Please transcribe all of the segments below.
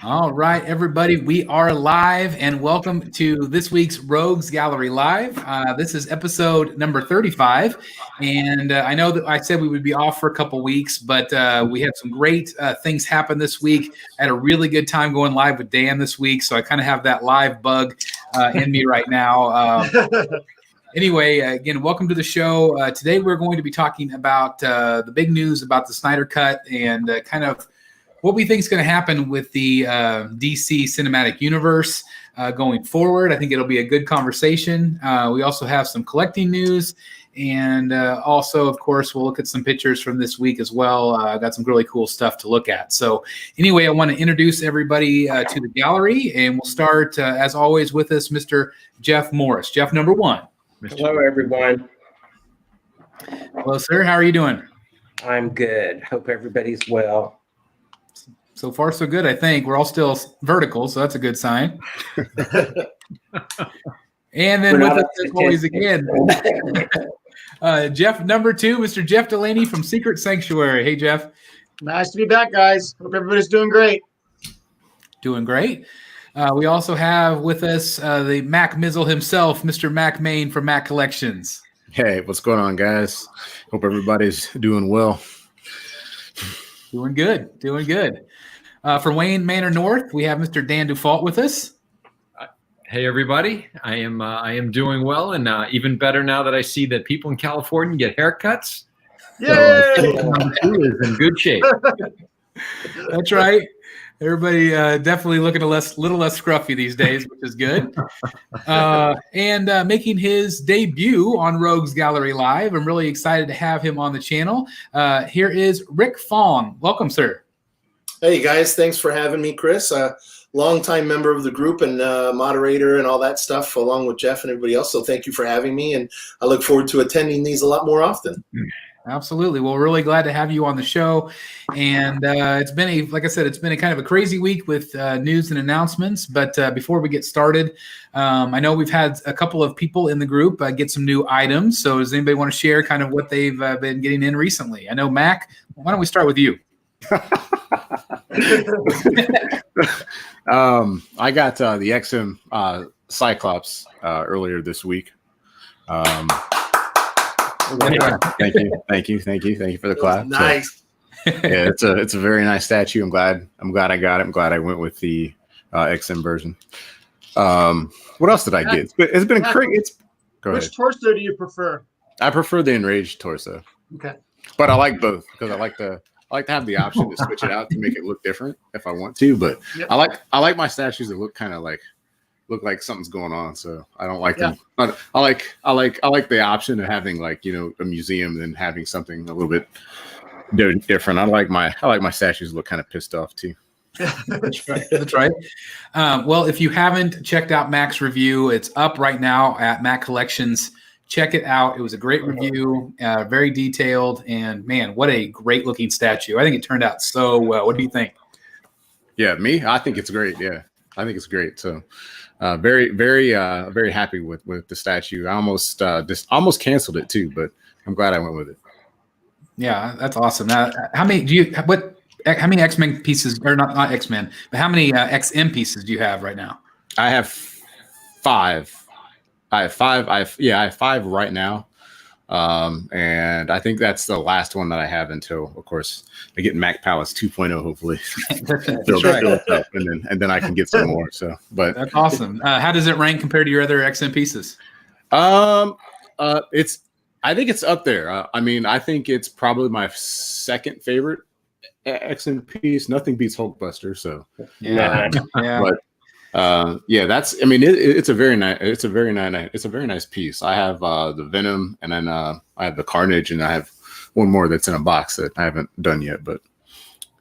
All right, everybody, we are live and welcome to this week's Rogues Gallery Live. This is episode number 35. And I know that I said we would be off for a couple weeks, but we had some great things happen this week. I had a really good time going live with Dan this week. So I kind of have that live bug in me right now. Anyway, again, welcome to the show. Today, we're going to be talking about the big news about the Snyder Cut and kind of what we think is going to happen with the DC cinematic universe going forward. I think it'll be a good conversation. We also have some collecting news. And also, of course, we'll look at some pictures from this week as well. Got some really cool stuff to look at. So anyway, I want to introduce everybody to the gallery. And we'll start, as always, with us, Mr. Jeff Morris. Jeff, number one. Hello, everyone. Hello, sir. How are you doing? I'm good. Hope everybody's well. So far, so good, I think. We're all still vertical, so that's a good sign. And then with us, as always, again, Jeff, number two, Mr. Jeff Delaney from Secret Sanctuary. Hey, Jeff. Nice to be back, guys. Hope everybody's doing great. Doing great. We also have with us the Mac Mizzle himself, Mr. Mac Main from Mac Collections. Hey, what's going on, guys? Hope everybody's doing well. Doing good. Doing good. For Wayne Manor North, we have Mr. Dan Dufault with us. Hey, everybody. I am doing well, and even better now that I see that people in California get haircuts. Yay! So, is in good shape. That's right. Everybody definitely looking a little less scruffy these days, which is good. And making his debut on Rogues Gallery Live. I'm really excited to have him on the channel. Here is Rick Fong. Welcome, sir. Hey, guys. Thanks for having me, Chris. Longtime member of the group and moderator and all that stuff, along with Jeff and everybody else. So thank you for having me, and I look forward to attending these a lot more often. Absolutely. Well, we're really glad to have you on the show. And it's been like I said, it's been a kind of a crazy week with news and announcements. But before we get started, I know we've had a couple of people in the group get some new items. So does anybody want to share kind of what they've been getting in recently? I know, Mac, why don't we start with you? I got the XM Cyclops earlier this week. Thank you for the clap. Nice. So, yeah, it's a very nice statue. I'm glad I got it. I'm glad I went with the XM version. What else did I get? It's been great. Go ahead. Which torso do you prefer? I prefer the enraged torso. Okay. But I like both because I like to have the option to switch it out to make it look different if I want to. But yep. I like my statues that look kind of look like something's going on. So I don't like them. I like the option of having a museum and having something a little bit different. I like my statues look kind of pissed off too. That's right. That's right. Well, if you haven't checked out Mac's review, it's up right now at Mac Collections. Check it out. It was a great review, very detailed, and man, what a great looking statue. I think it turned out so well. What do you think? Yeah, I think it's great. Yeah, I think it's great. So very happy with the statue. I almost canceled it too, but I'm glad I went with it. Yeah, that's awesome. Now, how many X-Men pieces, or not X-Men, but how many XM pieces do you have right now? I have 5. I have 5 right now. And I think that's the last one that I have until, of course, I get Mac Palace 2.0, hopefully. That's right. and then I can get some more. So, but that's awesome. How does it rank compared to your other XM pieces? I think it's up there. I think it's probably my second favorite XM piece. Nothing beats Hulkbuster. So yeah. But it's a very nice piece. I have the Venom, and then I have the Carnage, and I have one more that's in a box that I haven't done yet. But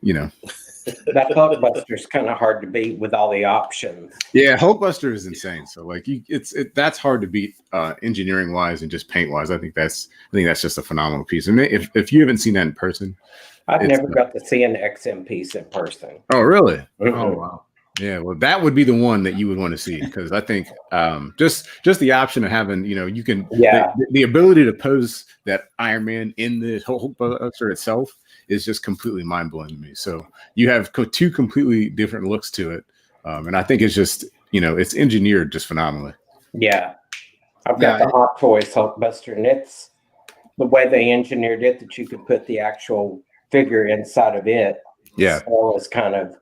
that Hulkbuster is kind of hard to beat with all the options. Yeah, Hulkbuster is insane. So that's hard to beat engineering wise and just paint wise. I think that's just a phenomenal piece. And if you haven't seen that in person, I've never got to see an XM piece in person. Oh, really? Mm-hmm. Oh, wow. Yeah, well, that would be the one that you would want to see, because I think just the option of having, you can the ability to pose that Iron Man in the Hulkbuster itself is just completely mind blowing to me. So you have two completely different looks to it, and I think it's just it's engineered just phenomenally. Yeah. I've got the Hot Toys Hulkbuster, and it's the way they engineered it that you could put the actual figure inside of it. Yeah. So it's kind of,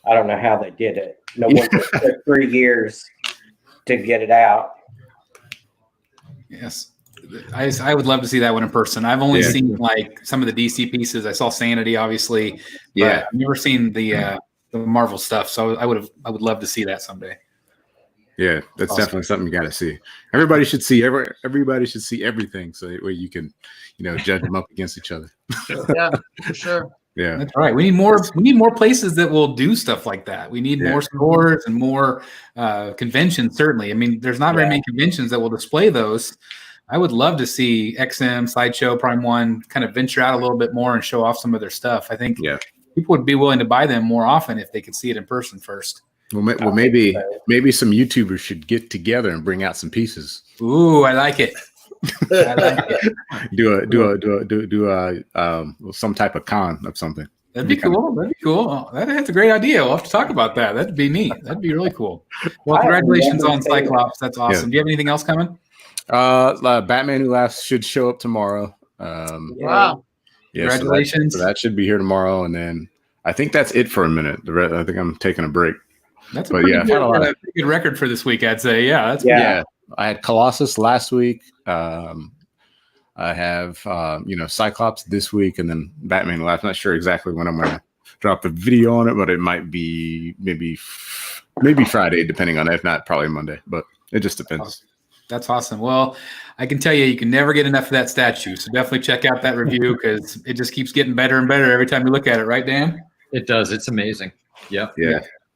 I don't know how they did it. No one took 3 years to get it out. Yes. I would love to see that one in person. I've only seen like some of the DC pieces. I saw Sanity, obviously. Yeah. I've never seen the Marvel stuff. So I would love to see that someday. Yeah, that's definitely something you got to see. Everybody should see everybody should see everything, so that way you can, judge them up against each other. Yeah, for sure. Yeah, that's right. We need more places that will do stuff like that. We need more stores and more conventions. Certainly, I mean, there's not very many conventions that will display those. I would love to see XM, Sideshow, Prime One kind of venture out a little bit more and show off some of their stuff. I think people would be willing to buy them more often if they could see it in person first. Well, maybe some YouTubers should get together and bring out some pieces. Ooh, I like it. I like it. Do some type of con of something. That'd be cool. That'd be cool. Oh, that's a great idea. We'll have to talk about that. That'd be neat. That'd be really cool. Well, congratulations on Cyclops. That's awesome. Do you have anything else coming? Batman Who Laughs should show up tomorrow. Wow. Yeah, congratulations. So that should be here tomorrow, and then I think that's it for a minute. I think I'm taking a break. That's a pretty good record for this week, I'd say. Yeah, that's yeah. I had Colossus last week. I have Cyclops this week, and then Batman Who Laughs. Not sure exactly when I'm going to drop a video on it, but it might be maybe Friday, depending on it. If not, probably Monday. But it just depends. That's awesome. Well, I can tell you can never get enough of that statue. So definitely check out that review because it just keeps getting better and better every time you look at it. Right, Dan? It does. It's amazing. Yeah.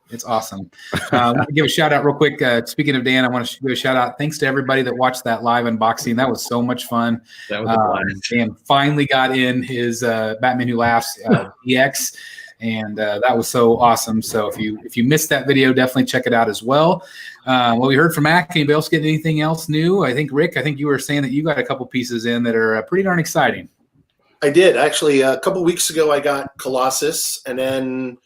It's awesome. Let me give a shout out real quick. Speaking of Dan, I want to give a shout out. Thanks to everybody that watched that live unboxing. That was so much fun. That was a blast. Dan finally got in his Batman Who Laughs EX, and that was so awesome. So if you missed that video, definitely check it out as well. Well, we heard from Mac. Anybody else get anything else new? I think Rick. I think you were saying that you got a couple pieces in that are pretty darn exciting. I did actually. A couple weeks ago, I got Colossus, and then.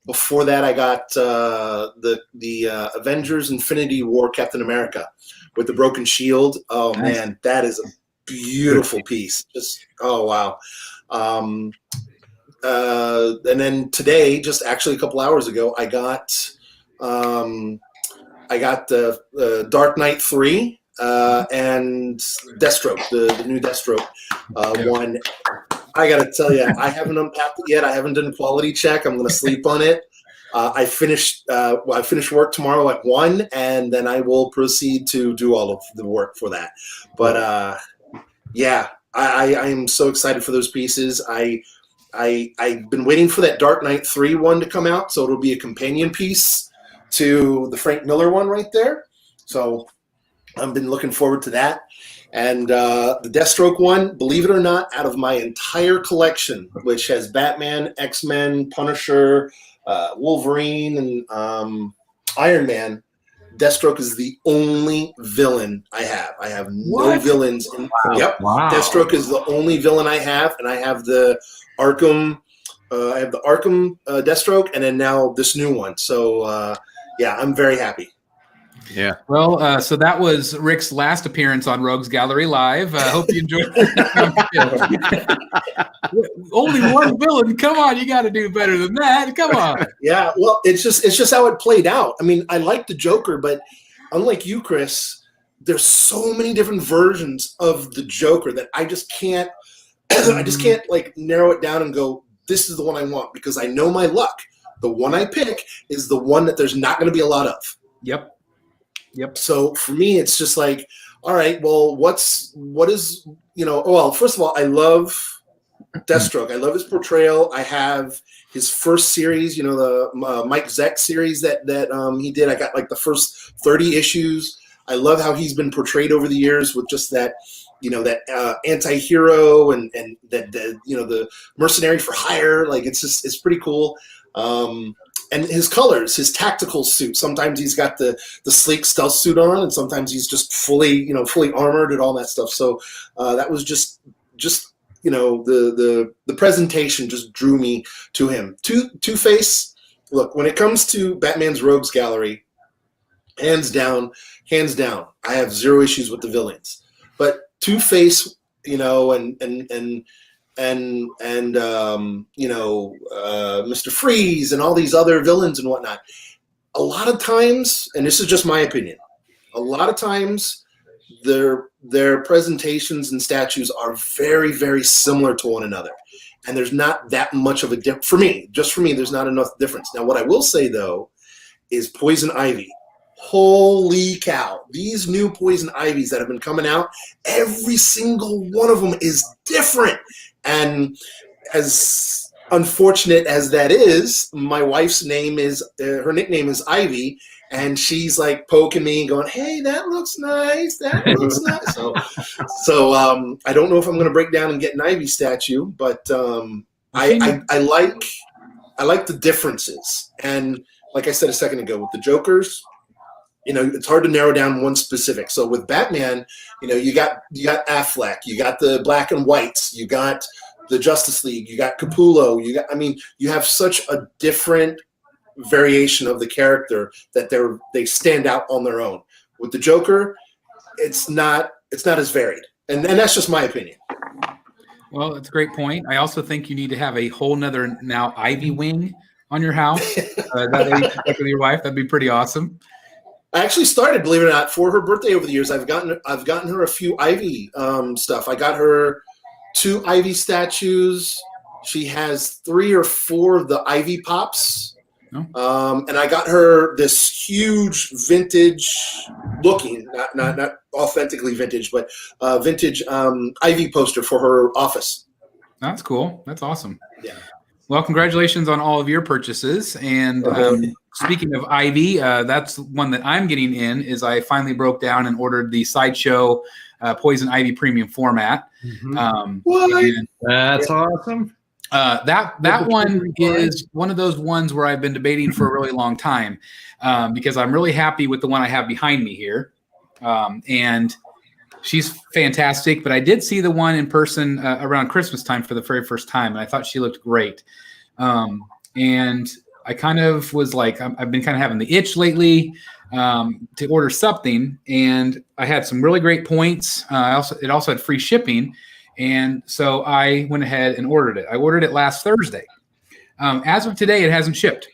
Before that, I got the Avengers Infinity War Captain America with the broken shield. Oh, nice. Man, that is a beautiful piece. Just wow. And then today, just actually a couple hours ago, I got the Dark Knight 3 and Deathstroke, the new Deathstroke one. I got to tell you, I haven't unpacked it yet. I haven't done a quality check. I'm going to sleep on it. I finish work tomorrow at 1, and then I will proceed to do all of the work for that. But I am so excited for those pieces. I've been waiting for that Dark Knight 3 one to come out, so it'll be a companion piece to the Frank Miller one right there. So I've been looking forward to that. And the Deathstroke one, believe it or not, out of my entire collection, which has Batman, X-Men, Punisher, Wolverine, and Iron Man, Deathstroke is the only villain I have. I have no villains. Yep. Wow. Deathstroke is the only villain I have, and I have the Arkham. I have the Arkham Deathstroke, and then now this new one. So I'm very happy. Yeah. Well, so that was Rick's last appearance on Rogues Gallery Live. Hope you enjoyed it. Only one villain. Come on, you got to do better than that. Come on. Yeah. Well, it's just how it played out. I mean, I like the Joker, but unlike you, Chris, there's so many different versions of the Joker that I just can't. I just can't like narrow it down and go, this is the one I want, because I know my luck. The one I pick is the one that there's not going to be a lot of. Yep. So for me, it's just like, all right, well, what is, well, first of all, I love Deathstroke. I love his portrayal. I have his first series, the Mike Zeck series that he did. I got like the first 30 issues. I love how he's been portrayed over the years with just that, that anti-hero and that, the mercenary for hire. Like, it's pretty cool. And his colors, his tactical suit. Sometimes he's got the sleek stealth suit on, and sometimes he's just fully armored and all that stuff. So that was just you know, the presentation just drew me to him. Two-Face, look, when it comes to Batman's Rogues Gallery, hands down, I have zero issues with the villains. But Two-Face, you know, and you know, Mr. Freeze and all these other villains and whatnot, a lot of times, and this is just my opinion, a lot of times their presentations and statues are very, very similar to one another. And there's not that much of a difference. For me, there's not enough difference. Now, what I will say, though, is Poison Ivy. Holy cow. These new Poison Ivies that have been coming out, every single one of them is different. And as unfortunate as that is, my wife's name is, her nickname is Ivy, and she's like poking me and going, "Hey, that looks nice. That looks nice." So I don't know if I'm going to break down and get an Ivy statue, but I like the differences. And like I said a second ago, with the Jokers, you know, it's hard to narrow down one specific. So with Batman, you know, you got Affleck, you got the black and whites, you got the Justice League, you got Capullo, you have such a different variation of the character that they stand out on their own. With the Joker, it's not as varied, and that's just my opinion. Well, that's a great point. I also think you need to have a whole nother now Ivy wing on your house. Like with your wife, that'd be pretty awesome. I actually started, believe it or not, for her birthday over the years. I've gotten her a few Ivy stuff. I got her 2 Ivy statues. She has 3 or 4 of the Ivy Pops. And I got her this huge vintage looking, not authentically vintage, but vintage Ivy poster for her office. That's cool. That's awesome. Yeah. Well, congratulations on all of your purchases. And speaking of Ivy, that's one that I'm getting in. Is I finally broke down and ordered the Sideshow Poison Ivy premium format. What? That's awesome. That one is one of those ones where I've been debating for a really long time, because I'm really happy with the one I have behind me here. And she's fantastic, but I did see the one in person around Christmas time for the very first time, and I thought she looked great. And I kind of was like, I've been kind of having the itch lately to order something, and I had some really great points. It also had free shipping. And so I went ahead and ordered it. I ordered it last Thursday. As of today, it hasn't shipped.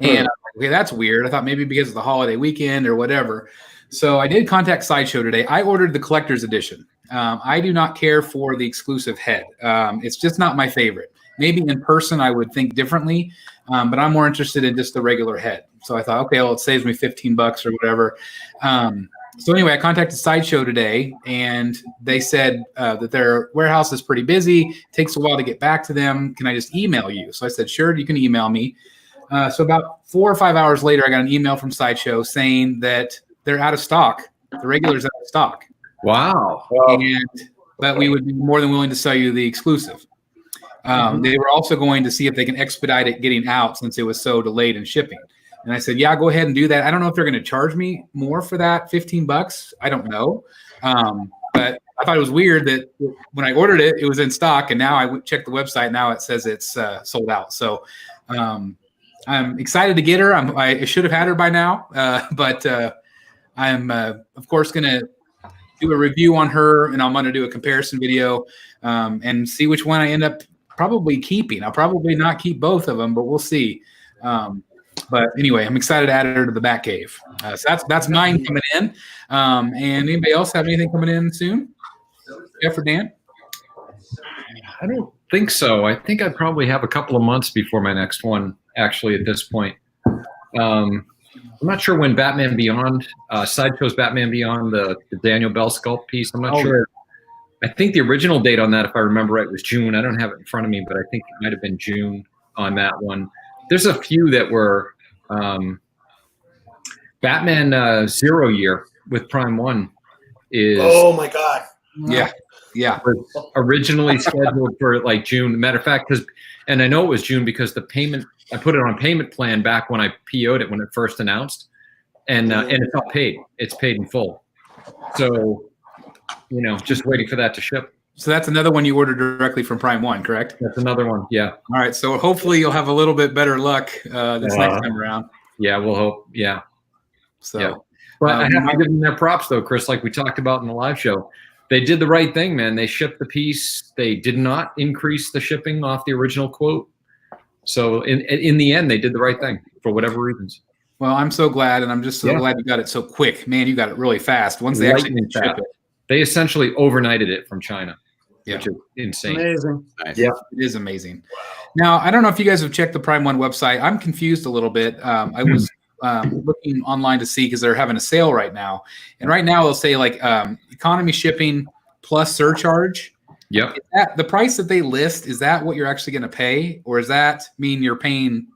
And okay, that's weird. I thought maybe because of the holiday weekend or whatever. So I did contact Sideshow today. I ordered the collector's edition. I do not care for the exclusive head. It's just not my favorite. Maybe in person I would think differently, but I'm more interested in just the regular head. So I thought, okay, well, it saves me $15 or whatever. So anyway, I contacted Sideshow today, and they said that their warehouse is pretty busy. It takes a while to get back to them. Can I just email you? So I said, sure, you can email me. So about 4 or 5 hours later, I got an email from Sideshow saying that they're out of stock. The regular's out of stock. Wow. But we would be more than willing to sell you the exclusive. They were also going to see if they can expedite it getting out since it was so delayed in shipping. And I said, yeah, go ahead and do that. I don't know if they're going to charge me more for that, $15. I don't know. But I thought it was weird that when I ordered it, it was in stock. And now I checked the website. Now it says it's sold out. So I'm excited to get her. I should have had her by now. But I'm, of course, going to do a review on her. And I'm going to do a comparison video and see which one I end up probably keeping. I'll probably not keep both of them, but we'll see. But anyway, I'm excited to add her to the Batcave. So that's mine coming in. And anybody else have anything coming in soon? Jeff or Dan? I don't think so. I think I probably have a couple of months before my next one, actually, at this point. I'm not sure when Batman Beyond, Sideshow's Batman Beyond, the Daniel Bell sculpt piece. I'm not sure. I think the original date on that, if I remember right, was June. I don't have it in front of me, but I think it might have been June on that one. There's a few that were Batman 0 year with Prime 1 is. Oh my God! Yeah. Was originally scheduled for like June. Matter of fact, and I know it was June because the payment, I put it on payment plan back when I PO'd it when it first announced, and it's all paid. It's paid in full. So, just waiting for that to ship. So that's another one you ordered directly from Prime One, correct? That's another one. Yeah. All right. So hopefully you'll have a little bit better luck this next time around. Yeah, we'll hope. Yeah. So, yeah. But I have to give them their props, though, Chris, like we talked about in the live show. They did the right thing, man. They shipped the piece. They did not increase the shipping off the original quote. So in the end, they did the right thing for whatever reasons. Well, I'm so glad, and I'm just so glad you got it so quick. Man, you got it really fast. Once they actually ship it. They essentially overnighted it from China, which is insane. Amazing. Nice. Yeah, it is amazing. Now, I don't know if you guys have checked the Prime One website. I'm confused a little bit. I was looking online to see because they're having a sale right now. And right now they'll say like economy shipping plus surcharge. Yep. Is that the price that they list, is that what you're actually going to pay? Or does that mean you're paying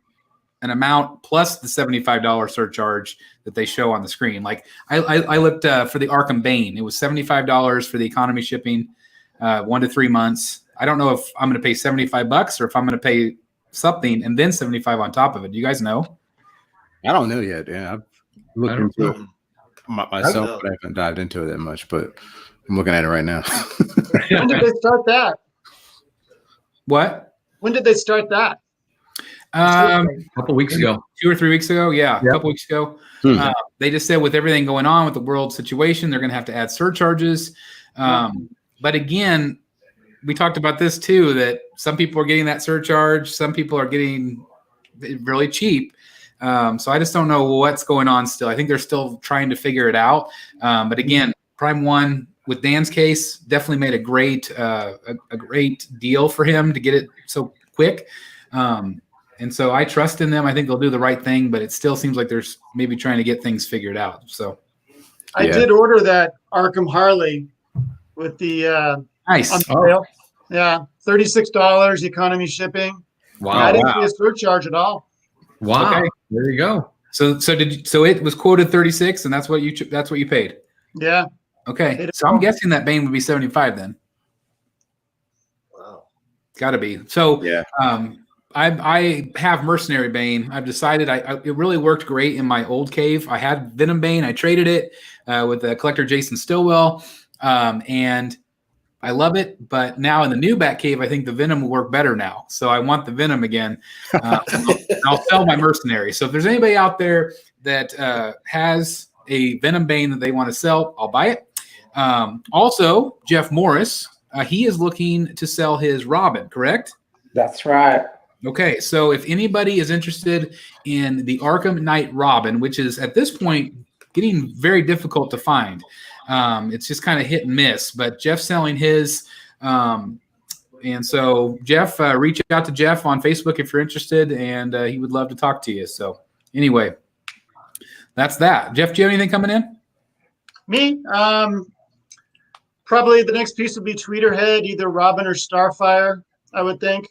an amount plus the $75 surcharge that they show on the screen? Like I looked for the Arkham Bane. It was $75 for the economy shipping, 1 to 3 months. I don't know if I'm going to pay $75 or if I'm going to pay something and then 75 on top of it. Do you guys know? I don't know yet. Yeah, I've looked into it myself, but I haven't dived into it that much. But I'm looking at it right now. When did they start that? What? When did they start that? A couple weeks ago. 2 or 3 weeks ago. Yeah, a couple weeks ago. They just said with everything going on with the world situation, they're going to have to add surcharges. But again, we talked about this too, that some people are getting that surcharge. Some people are getting it really cheap. So I just don't know what's going on still. I think they're still trying to figure it out. But again, Prime One with Dan's case definitely made a great deal for him to get it so quick. And so I trust in them. I think they'll do the right thing, but it still seems like there's maybe trying to get things figured out. So I did order that Arkham Harley with the nice. On sale. Yeah, $36 economy shipping. Wow. I didn't see a surcharge at all. Wow. Okay. There you go. So it was quoted 36 and that's what you paid. Yeah. Okay. So I'm guessing that Bane would be 75 then. Wow. Got to be. So Yeah. I have Mercenary Bane. I've decided it really worked great in my old cave. I had Venom Bane. I traded it with the collector Jason Stillwell, and I love it. But now in the new Bat Cave, I think the Venom will work better now. So I want the Venom again. I'll sell my Mercenary. So if there's anybody out there that has a Venom Bane that they want to sell, I'll buy it. Also, Jeff Morris, he is looking to sell his Robin, correct? That's right. Okay, so if anybody is interested in the Arkham Knight Robin, which is at this point getting very difficult to find, it's just kind of hit and miss. But Jeff's selling his, and so Jeff, reach out to Jeff on Facebook if you're interested, and he would love to talk to you. So anyway, that's that. Jeff, do you have anything coming in? Me? Probably the next piece would be Tweeterhead, either Robin or Starfire, I would think.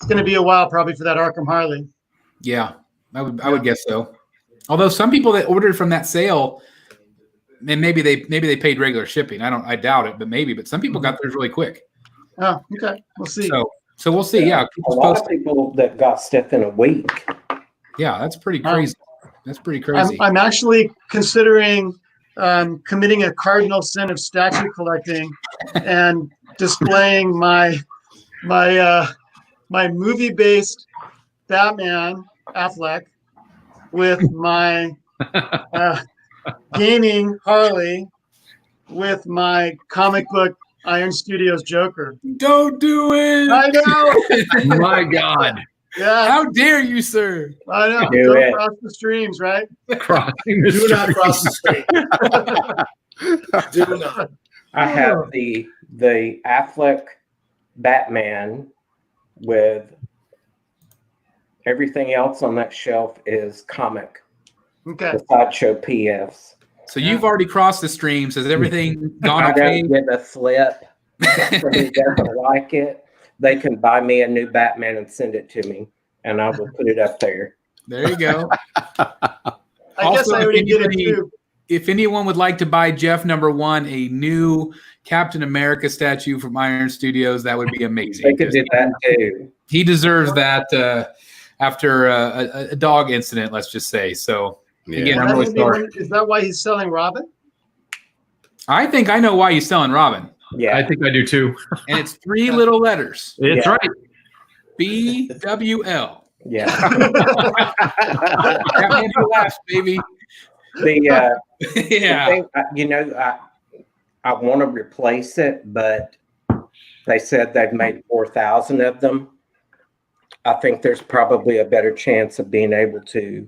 It's going to be a while probably for that Arkham Harley. Yeah, I would guess so. Although some people that ordered from that sale, and maybe they paid regular shipping. I doubt it, but some people got theirs really quick. Oh, okay. We'll see. So we'll see. Yeah, A lot of people that got stuff in a week. Yeah, that's pretty crazy. That's pretty crazy. I'm actually considering committing a cardinal sin of statue collecting and displaying my movie-based Batman Affleck with my gaming Harley with my comic book Iron Studios Joker. Don't do it. I know. My God. Yeah. How dare you, sir? I know. Do it. Don't cross the streams, right? Crossing the Do not street. cross the street. Do not. I have the Affleck Batman with everything else on that shelf is comic. Okay. The sideshow PFs. So you've already crossed the streams. Has everything gone I okay? don't give a flip. If somebody doesn't like it, they can buy me a new Batman and send it to me, and I will put it up there. There you go. I guess Also, I already did it anybody- too. If anyone would like to buy Jeff #1 a new Captain America statue from Iron Studios, that would be amazing. They could do that too. He deserves that after a dog incident, let's just say. So Yeah. again, I'm really sorry. Is that why he's selling Robin? I think I know why he's selling Robin. Yeah. I think I do too. And it's 3 little letters. It's Yeah. right. BWL. Yeah. Batman Who Laughs, baby. The Yeah. thing, I want to replace it, but they said they've made 4,000 of them. I think there's probably a better chance of being able to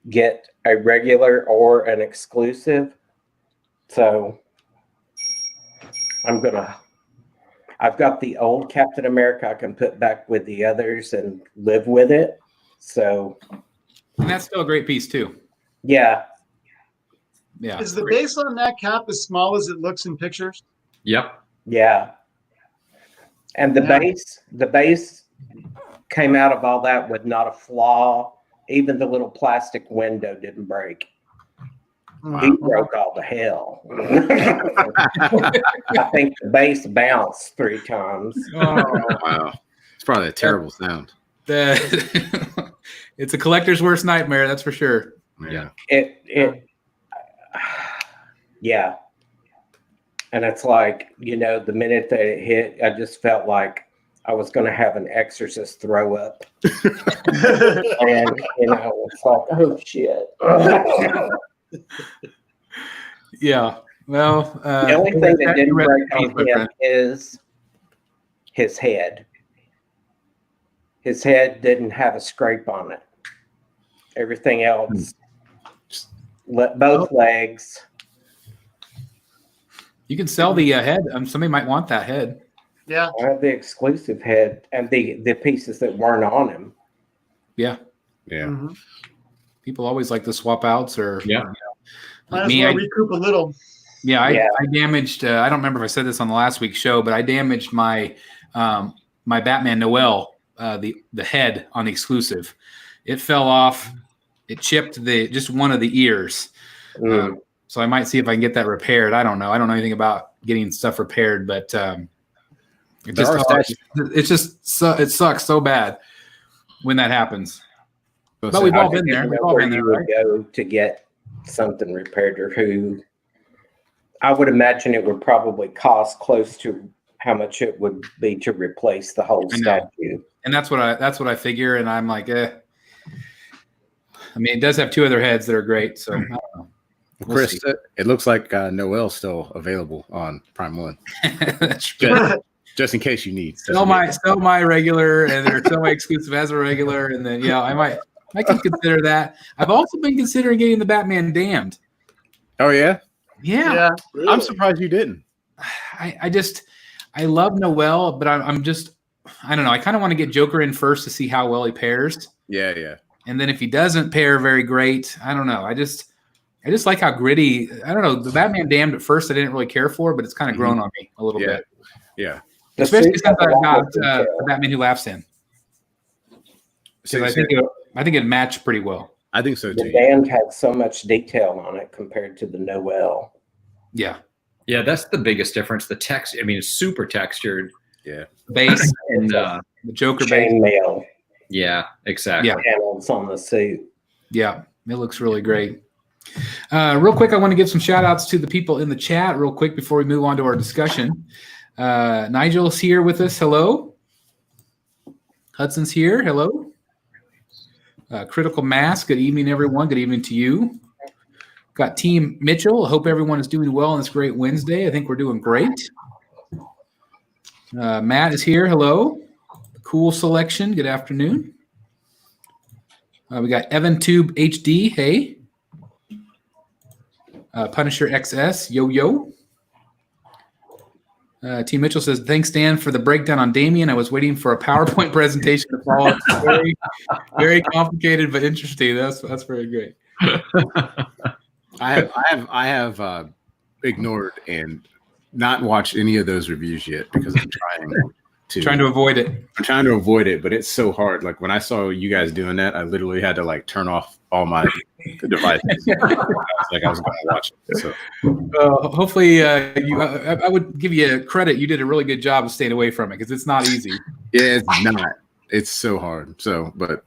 get a regular or an exclusive. So I've got the old Captain America I can put back with the others and live with it. So, And that's still a great piece too. yeah. Yeah. Is the base on that cap as small as it looks in pictures? Yep. Yeah. And the Yeah. base came out of all that with not a flaw. Even the little plastic window didn't break. He broke all the hell. I think the base bounced 3 times. Oh, Wow. It's probably a terrible sound. it's a collector's worst nightmare, that's for sure. Yeah. Yeah. And it's like, the minute that it hit, I just felt like I was going to have an exorcist throw up. And, it's like, oh, shit. Yeah. Well, The only thing that didn't break on him is his head. His head didn't have a scrape on it. Everything else, both legs. You can sell the head. Somebody might want that head. Yeah. I have the exclusive head and the pieces that weren't on him. Yeah. Yeah. Mhm. People always like to swap outs or Yeah. Might as me, well recoup a little. I damaged. I don't remember if I said this on the last week's show, but I damaged my my Batman Noel, the head on the exclusive. It fell off. It chipped just one of the ears. So I might see if I can get that repaired. I don't know. I don't know anything about getting stuff repaired, but it sucks so bad when that happens. But we've all been there. We've all been there, right? Go to get something repaired, or who? I would imagine it would probably cost close to how much it would be to replace the whole statue. And that's what I figure. And I'm like, I mean, it does have 2 other heads that are great. So I don't know. We'll Chris, see. it looks like Noel's still available on Prime 1. That's true. Just in case you need. Sell my regular, and then sell my exclusive as a regular, and then I can consider that. I've also been considering getting the Batman Damned. Oh yeah? Yeah. Really? I'm surprised you didn't. I love Noel, but I'm just I don't know. I kind of want to get Joker in first to see how well he pairs. Yeah. And then if he doesn't pair very great, I don't know. I just like how gritty. I don't know. The Batman Damned at first I didn't really care for, but it's kind of grown on me a little bit. Yeah. Especially since I got the Batman Who Laughs in. Because I think it matched pretty well. I think so The too. band had so much detail on it compared to the Noel. Yeah. Yeah, that's the biggest difference. The text, I mean, it's super textured. Yeah. Base And the Joker base. Chainmail yeah, exactly. Yeah. panels on the suit. Yeah, it looks really great. Real quick, I want to give some shout outs to the people in the chat real quick before we move on to our discussion. Nigel's here with us. Hello. Hudson's here. Hello. Critical Mass. Good evening, everyone. Good evening to you. Got Team Mitchell. I hope everyone is doing well on this great Wednesday. I think we're doing great. Matt is here. Hello. Cool selection. Good afternoon. We got Evan Tube HD. Hey. Punisher XS. Yo. Team Mitchell says, thanks, Dan, for the breakdown on Damien. I was waiting for a PowerPoint presentation to follow. It's very, very complicated, but interesting. That's very great. I have ignored and not watched any of those reviews yet because I'm trying to avoid it. I'm trying to avoid it, but it's so hard. Like when I saw you guys doing that, I literally had to like turn off all my devices. I was going to watch it. So hopefully, I would give you credit. You did a really good job of staying away from it because it's not easy. Yeah, it's not. It's so hard. So, but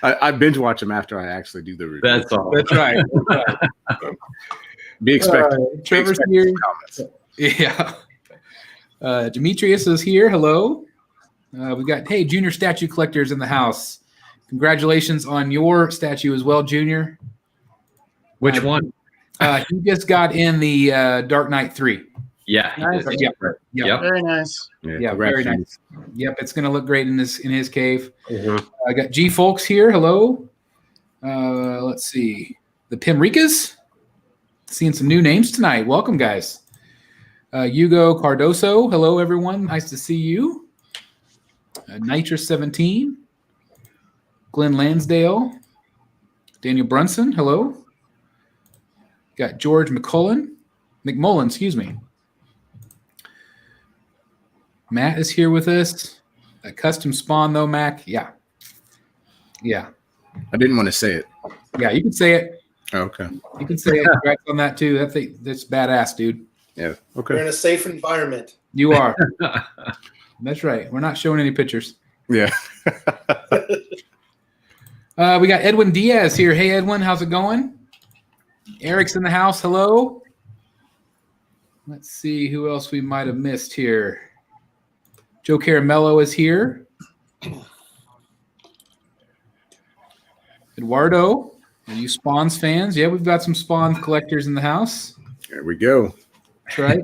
I binge watch them after I actually do the review. That's all. That's right. Be expecting. Trevor's here. Comments. Yeah. Demetrius is here. Hello. We got, hey, Junior statue collectors in the house. Congratulations on your statue as well, Junior. Which one? He just got in the Dark Knight 3. Yeah. Nice. Yep. Very nice. Yeah, very nice. Yep, it's going to look great in his cave. Mhm. I got G Folks here. Hello. Let's see. The Pimricas. Seeing some new names tonight. Welcome, guys. Hugo Cardoso. Hello, everyone. Nice to see you. Nitrous 17. Glenn Lansdale. Daniel Brunson. Hello. Got George McMullen, excuse me. Matt is here with us. A custom spawn, though, Mac. Yeah. I didn't want to say it. Yeah, you can say it. Oh, okay. You can say it. Congrats on that, too. That's badass, dude. Yeah. We're Okay. in a safe environment. You are. That's right. We're not showing any pictures. Yeah. We got Edwin Diaz here. Hey, Edwin, how's it going? Eric's in the house. Hello. Let's see who else we might have missed here. Joe Caramello is here. Eduardo, are you Spawns fans? Yeah, we've got some Spawn collectors in the house. There we go. That's right.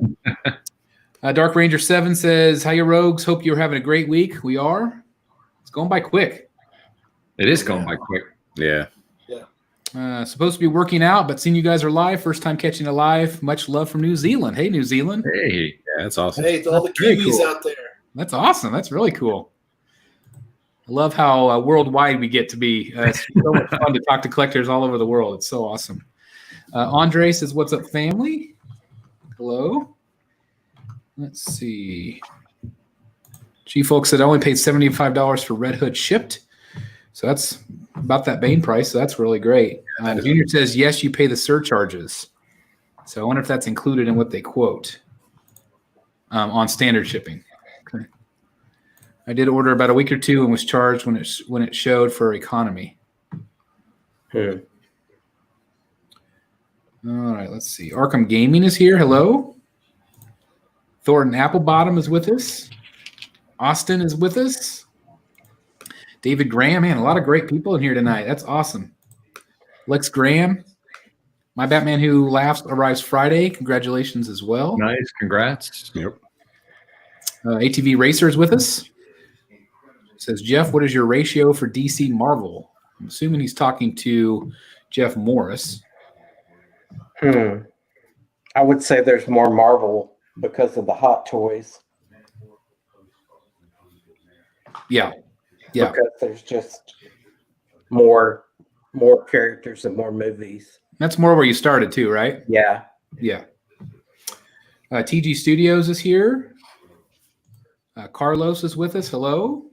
Dark Ranger 7 says, hi, you rogues. Hope you're having a great week. We are. It's going by quick. It is going by quick. Yeah. Supposed to be working out, but seeing you guys are live. First time catching it live. Much love from New Zealand. Hey, New Zealand. Hey. Yeah, that's awesome. Hey, to all the Very Kiwis cool. out there. That's awesome. That's really cool. I love how worldwide we get to be. It's so much fun to talk to collectors all over the world. It's so awesome. Andre says, what's up, family? Hello. Let's see. G folks said I only paid $75 for Red Hood shipped. So that's about that Bane price. So that's really great. Junior says, yes, you pay the surcharges. So I wonder if that's included in what they quote on standard shipping. Okay. I did order about a week or two and was charged when it showed for economy. Hmm. All right, let's see. Arkham Gaming is here. Hello. Thornton Applebottom is with us. Austin is with us. David Graham, man, a lot of great people in here tonight. That's awesome. Lex Graham, my Batman Who Laughs arrives Friday. Congratulations as well. Nice. Congrats. Yep. ATV Racer is with us. Says, Jeff, what is your ratio for DC Marvel? I'm assuming he's talking to Jeff Morris. I would say there's more Marvel because of the Hot Toys. Yeah. Yeah. Because there's just more characters and more movies. That's more where you started too, right? Yeah. Yeah. TG Studios is here. Carlos is with us. Hello.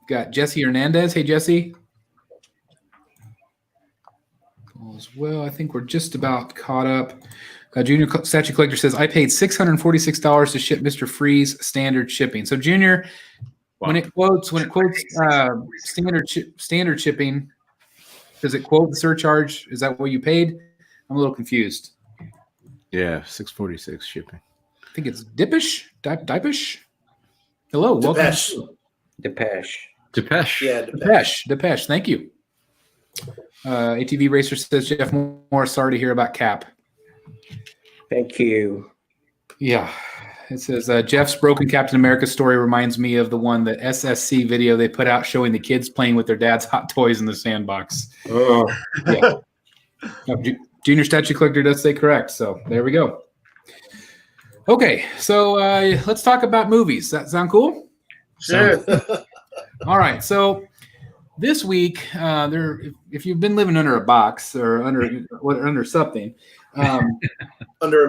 Got Jesse Hernandez. Hey, Jesse. All is well. I think we're just about caught up. Junior Statue Collector says, I paid $646 to ship Mr. Freeze standard shipping. So, Junior, when it quotes standard shipping, does it quote the surcharge? Is that what you paid? I'm a little confused. Yeah, $646 shipping. I think it's Dippish. Dipish. Hello, welcome. Depeche. Yeah, Depeche. Thank you. ATV Racer says, Jeff Moore, sorry to hear about Cap. Thank you. Yeah. It says, Jeff's Broken Captain America story reminds me of the SSC video they put out showing the kids playing with their dad's hot toys in the sandbox. Oh. Yeah. Junior Statue Collector does say correct. So there we go. Okay. So let's talk about movies. That sound cool? Sure. All right. So this week, if you've been living under a box or under something, under a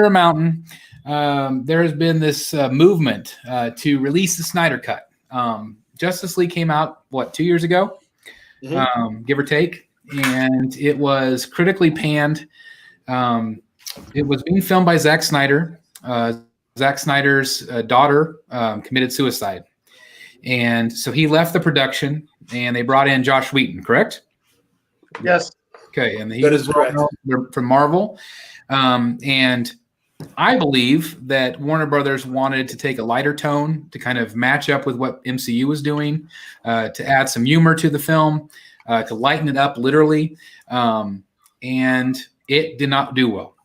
mountain. There has been this movement to release the Snyder Cut. Justice League came out, 2 years ago, give or take, and it was critically panned. It was being filmed by Zack Snyder. Zack Snyder's daughter committed suicide. And so he left the production, and they brought in Josh Whedon, correct? Yes. Okay, and he That was is correct. from Marvel. And I believe that Warner Brothers wanted to take a lighter tone to kind of match up with what MCU was doing, to add some humor to the film, to lighten it up literally, and it did not do well.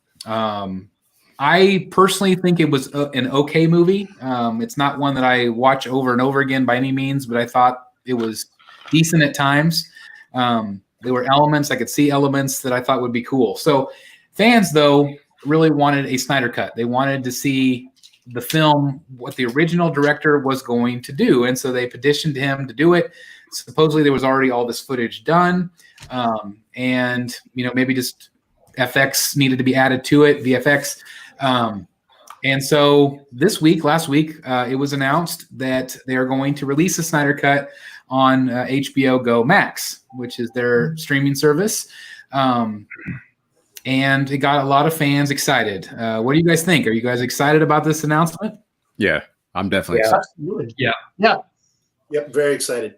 I personally think it was an okay movie. It's not one that I watch over and over again by any means, but I thought it was decent at times. There were elements, I could see elements that I thought would be cool. So fans, though, really wanted a Snyder Cut. They wanted to see the film, what the original director was going to do. And so they petitioned him to do it. Supposedly there was already all this footage done. And, maybe just FX needed to be added to it, VFX. And so last week, it was announced that they are going to release a Snyder Cut on HBO Go Max, which is their streaming service. And it got a lot of fans excited. What do you guys think? Are you guys excited about this announcement? Yeah, I'm definitely excited. Absolutely. Yep, very excited.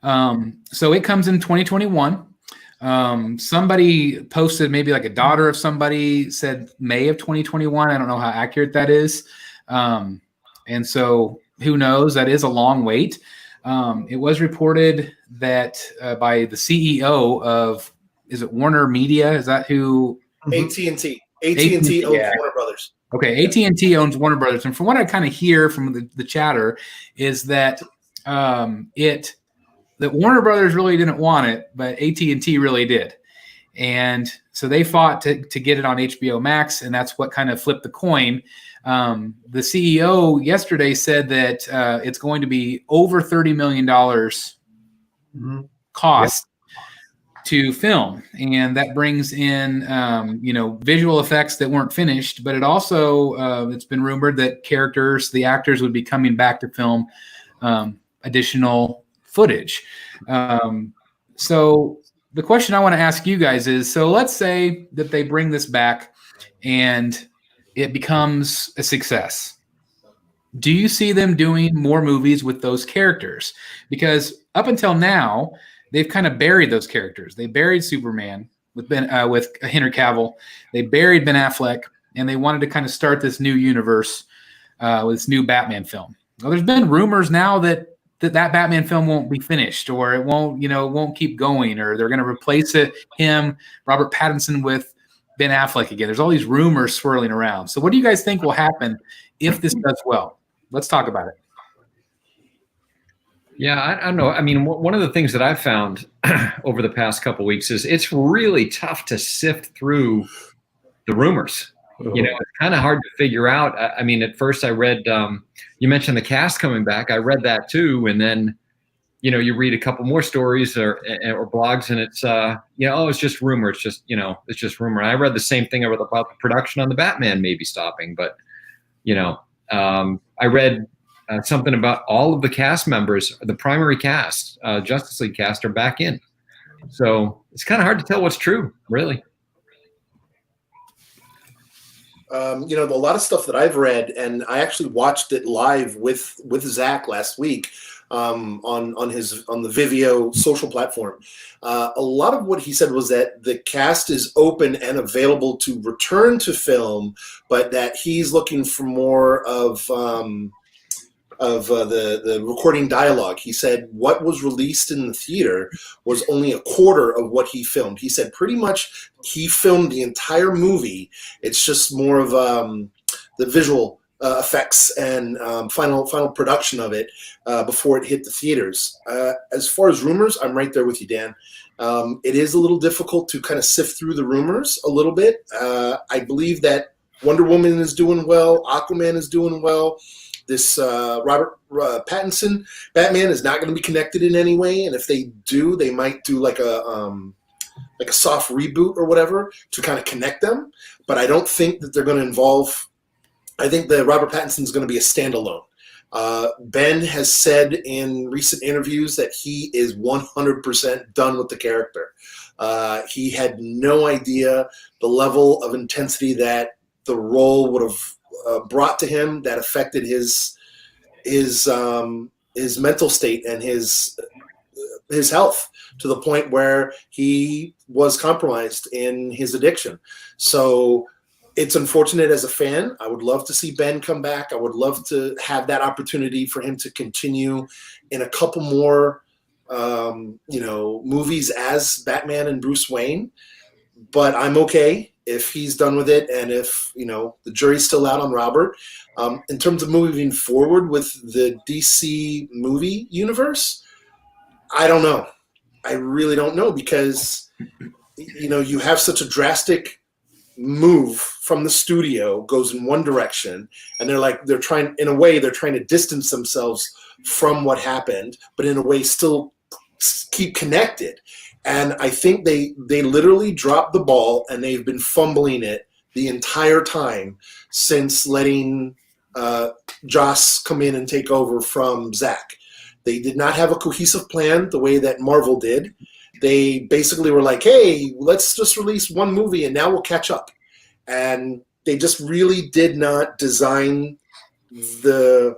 So it comes in 2021. Somebody posted, maybe like a daughter of somebody said May of 2021. I don't know how accurate that is. And so who knows? That is a long wait. It was reported that by the CEO of, is it Warner Media? Is that who? AT&T. AT&T owns Warner Brothers. Okay, AT&T owns Warner Brothers. And from what I kind of hear from the chatter is that that Warner Brothers really didn't want it, but AT&T really did. And so they fought to get it on HBO Max, and that's what kind of flipped the coin. The CEO yesterday said that it's going to be over $30 million cost to film, and that brings in visual effects that weren't finished, but it also it's been rumored that the actors would be coming back to film additional footage. So the question I want to ask you guys is, so let's say that they bring this back and it becomes a success. Do you see them doing more movies with those characters? Because up until now, they've kind of buried those characters. They buried Superman with Henry Cavill. They buried Ben Affleck, and they wanted to kind of start this new universe with this new Batman film. Well, there's been rumors now that Batman film won't be finished, or it won't keep going, or they're going to replace Robert Pattinson with Ben Affleck again. There's all these rumors swirling around. So what do you guys think will happen if this does well? Let's talk about it. Yeah, I don't know. I mean, one of the things that I've found over the past couple of weeks is it's really tough to sift through the rumors. It's kind of hard to figure out. I mean, at first I read, you mentioned the cast coming back. I read that too. And then, you read a couple more stories or blogs and it's, it's just rumor. It's just rumor. And I read the same thing about the production on the Batman maybe stopping. But, I read something about all of the cast members, the primary cast, Justice League cast, are back in. So it's kind of hard to tell what's true, really. A lot of stuff that I've read, and I actually watched it live with Zach last week on the Vimeo social platform. A lot of what he said was that the cast is open and available to return to film, but that he's looking for more of the recording dialogue. He said what was released in the theater was only a quarter of what he filmed. He said pretty much he filmed the entire movie. It's just more of the visual effects and final production of it before it hit the theaters. As far as rumors, I'm right there with you, Dan. It is a little difficult to kind of sift through the rumors a little bit. I believe that Wonder Woman is doing well. Aquaman is doing well. This Robert Pattinson Batman is not going to be connected in any way, and if they do, they might do like a soft reboot or whatever to kind of connect them. But I don't think that they're going to involve. I think that Robert Pattinson is going to be a standalone. Ben has said in recent interviews that he is 100% done with the character. He had no idea the level of intensity that the role would have brought to him that affected his mental state and his health to the point where he was compromised in his addiction. So it's unfortunate as a fan. I would love to see Ben come back. I would love to have that opportunity for him to continue in a couple more, movies as Batman and Bruce Wayne. But I'm okay if he's done with it, and if the jury's still out on Robert. In terms of moving forward with the DC movie universe, I don't know. I really don't know, because you have such a drastic move from the studio, goes in one direction, and they're trying to distance themselves from what happened, but in a way still keep connected. And I think they literally dropped the ball, and they've been fumbling it the entire time since letting Joss come in and take over from Zack. They did not have a cohesive plan the way that Marvel did. They basically were like, hey, let's just release one movie and now we'll catch up. And they just really did not design the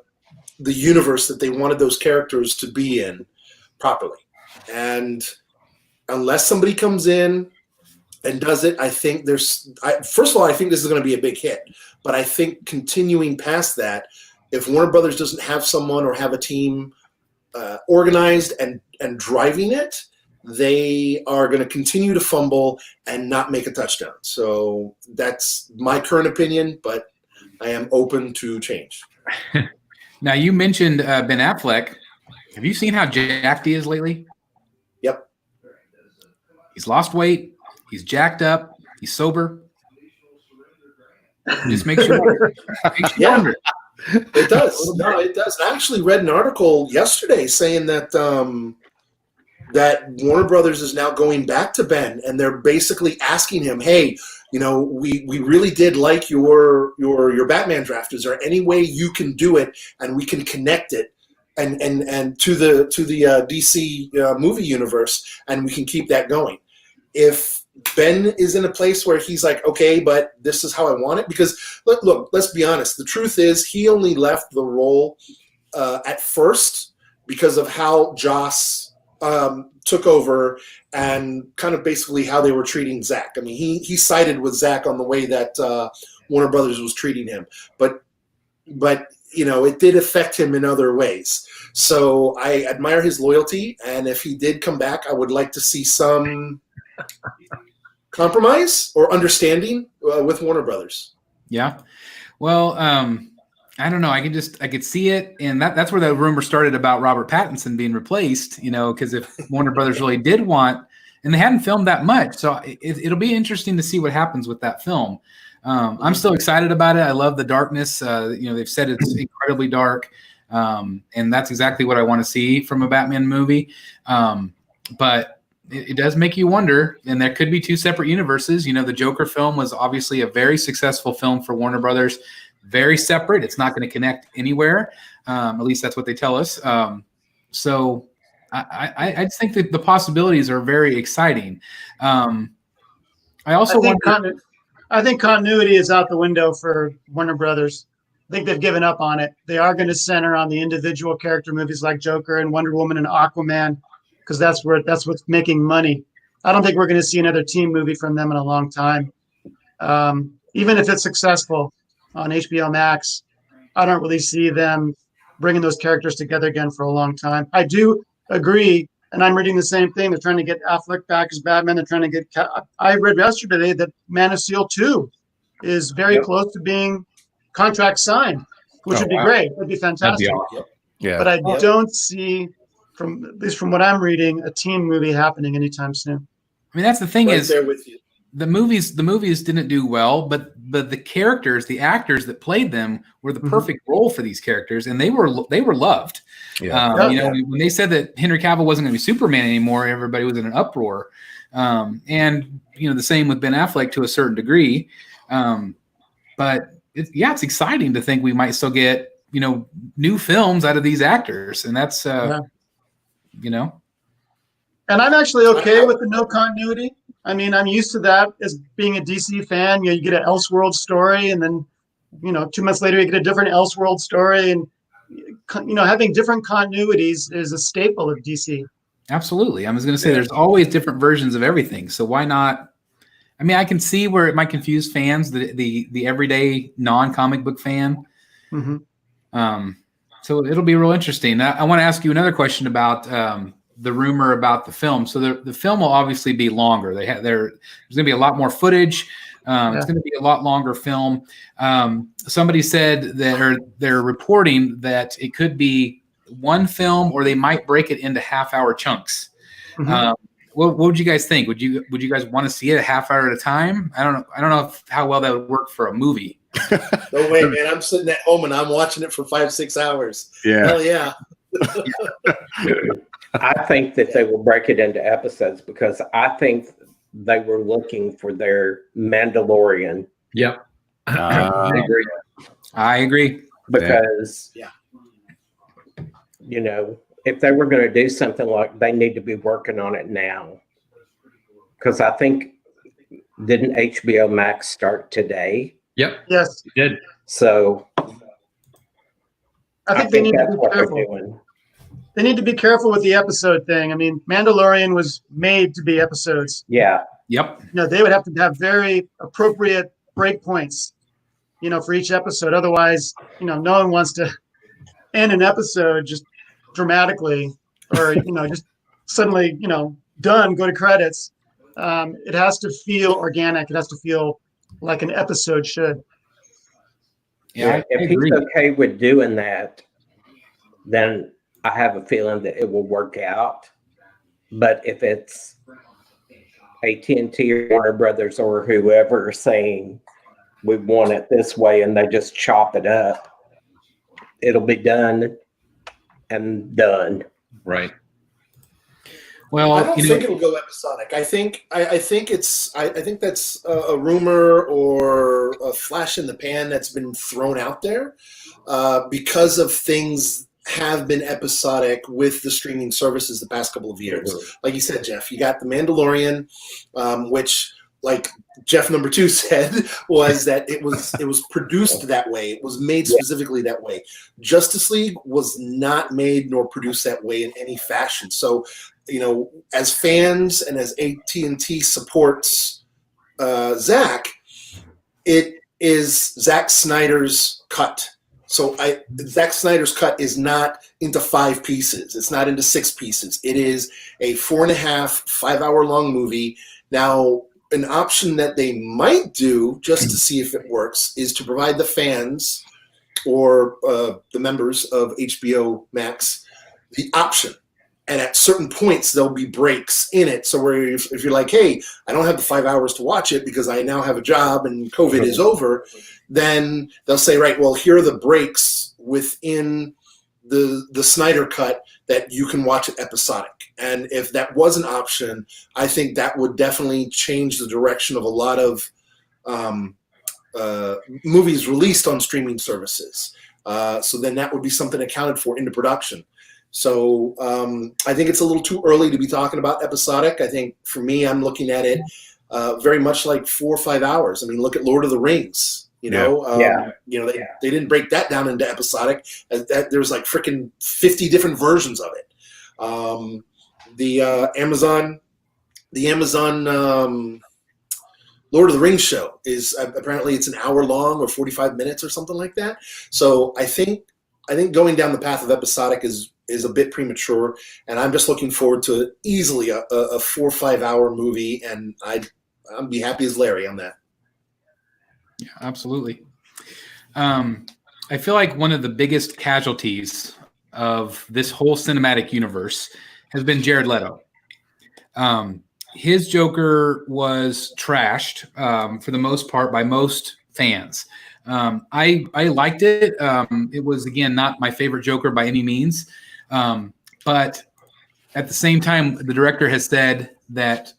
universe that they wanted those characters to be in properly. And unless somebody comes in and does it, I think first of all, I think this is going to be a big hit. But I think continuing past that, if Warner Brothers doesn't have someone or have a team organized and driving it, they are going to continue to fumble and not make a touchdown. So that's my current opinion, but I am open to change. Now, you mentioned Ben Affleck. Have you seen how jacked he is lately? Yep. He's lost weight. He's jacked up. He's sober. Just makes you wonder. Wonder. It does. No, it does. I actually read an article yesterday saying that that Warner Brothers is now going back to Ben, and they're basically asking him, "Hey, we really did like your Batman draft. Is there any way you can do it, and we can connect it, and to the DC movie universe, and we can keep that going?" If Ben is in a place where he's like, okay, but this is how I want it, because look, let's be honest. The truth is, he only left the role at first because of how Joss took over and kind of basically how they were treating Zack. I mean, he sided with Zack on the way that Warner Brothers was treating him, but it did affect him in other ways. So I admire his loyalty, and if he did come back, I would like to see some compromise or understanding with Warner Brothers. Yeah. Well, I don't know. I could see it. And that's where the rumor started about Robert Pattinson being replaced, because if Warner Brothers really did want, and they hadn't filmed that much. So it'll be interesting to see what happens with that film. I'm still excited about it. I love the darkness. They've said it's incredibly dark. And that's exactly what I want to see from a Batman movie. But it does make you wonder, and there could be two separate universes. The Joker film was obviously a very successful film for Warner Brothers, very separate. It's not going to connect anywhere. At least that's what they tell us. So I just think that the possibilities are very exciting. I think continuity is out the window for Warner Brothers. I think they've given up on it. They are going to center on the individual character movies like Joker and Wonder Woman and Aquaman, because that's what's making money. I don't think we're going to see another team movie from them in a long time. Even if it's successful on HBO Max, I don't really see them bringing those characters together again for a long time. I do agree, and I'm reading the same thing. They're trying to get Affleck back as Batman. They're trying to get. I read yesterday that Man of Steel 2 is very close to being contract signed, which would be great. That'd be fantastic. That'd be awesome. Yeah. But I don't see, at least from what I'm reading, a team movie happening anytime soon. I mean, that's the thing is, there with you. the movies didn't do well, but the characters, the actors that played them were the perfect role for these characters, and they were loved. Yeah. When they said that Henry Cavill wasn't going to be Superman anymore, everybody was in an uproar. And the same with Ben Affleck to a certain degree. But it's exciting to think we might still get new films out of these actors, and that's And I'm actually okay with the no continuity. I mean, I'm used to that as being a DC fan. You get an Elseworld story, and then 2 months later you get a different Elseworld story, and having different continuities is a staple of DC. Absolutely. I was going to say there's always different versions of everything. So why not? I mean, I can see where it might confuse fans, the everyday non-comic book fan. Mm-hmm. So it'll be real interesting. I want to ask you another question about the rumor about the film. So the film will obviously be longer. There's going to be a lot more footage. It's going to be a lot longer film. Somebody said that they're reporting that it could be one film, or they might break it into half-hour chunks. Mm-hmm. What would you guys think? Would you guys want to see it a half hour at a time? I don't know how well that would work for a movie. No way, man. I'm sitting at home and I'm watching it for 5-6 hours. Yeah. Hell yeah. I think that they will break it into episodes because I think they were looking for their Mandalorian. Yep. I agree. Because, you know, if they were going to do something like, they need to be working on it now. Because I think, didn't HBO Max start today? Yep. Yes. It did. So I think they need to that's be what they're careful. doing. They need to be careful with the episode thing. I mean, Mandalorian was made to be episodes. Yeah. Yep. You know, they would have to have very appropriate breakpoints, you know, for each episode. Otherwise, you know, no one wants to end an episode just dramatically, or, you know, just suddenly, you know, done, go to credits. It has to feel organic. It has to feel like an episode should. Yeah. I If agree. he's okay with doing that, then I have a feeling that it will work out. But if it's AT&T or Warner Brothers or whoever saying we want it this way and they just chop it up, it'll be done and done. Right. Well, I don't think it'll go episodic. I think that's a rumor or a flash in the pan that's been thrown out there because of things have been episodic with the streaming services the past couple of years. Like you said, Jeff, you got The Mandalorian, which, like Jeff number 2 said, was that it was produced that way. It was made specifically that way. Justice League was not made nor produced that way in any fashion. So, you know, as fans and as AT&T supports Zack, it is Zack Snyder's cut. So Zack Snyder's cut is not into 5 pieces. It's not into 6 pieces. It is a 4.5, 5-hour long movie. Now, an option that they might do just to see if it works is to provide the fans or the members of HBO Max the option. And at certain points, there'll be breaks in it. So where if you're like, hey, I don't have the 5 hours to watch it because I now have a job and COVID is over, then they'll say, right, well, here are the breaks within the Snyder Cut that you can watch it episodic. And if that was an option, I think that would definitely change the direction of a lot of movies released on streaming services. So then that would be something accounted for into production. So I think it's a little too early to be talking about episodic. I think for me, I'm looking at it very much like 4 or 5 hours. I mean, look at Lord of the Rings. You know, they didn't break that down into episodic. There's like freaking 50 different versions of it. The Amazon Lord of the Rings show is apparently it's an hour long or 45 minutes or something like that. So I think going down the path of episodic is a bit premature, and I'm just looking forward to easily a 4 or 5 hour movie, and I'd be happy as Larry on that. Yeah, absolutely. I feel like one of the biggest casualties of this whole cinematic universe has been Jared Leto. His Joker was trashed for the most part by most fans. I liked it. It was, again, not my favorite Joker by any means. But at the same time, the director has said that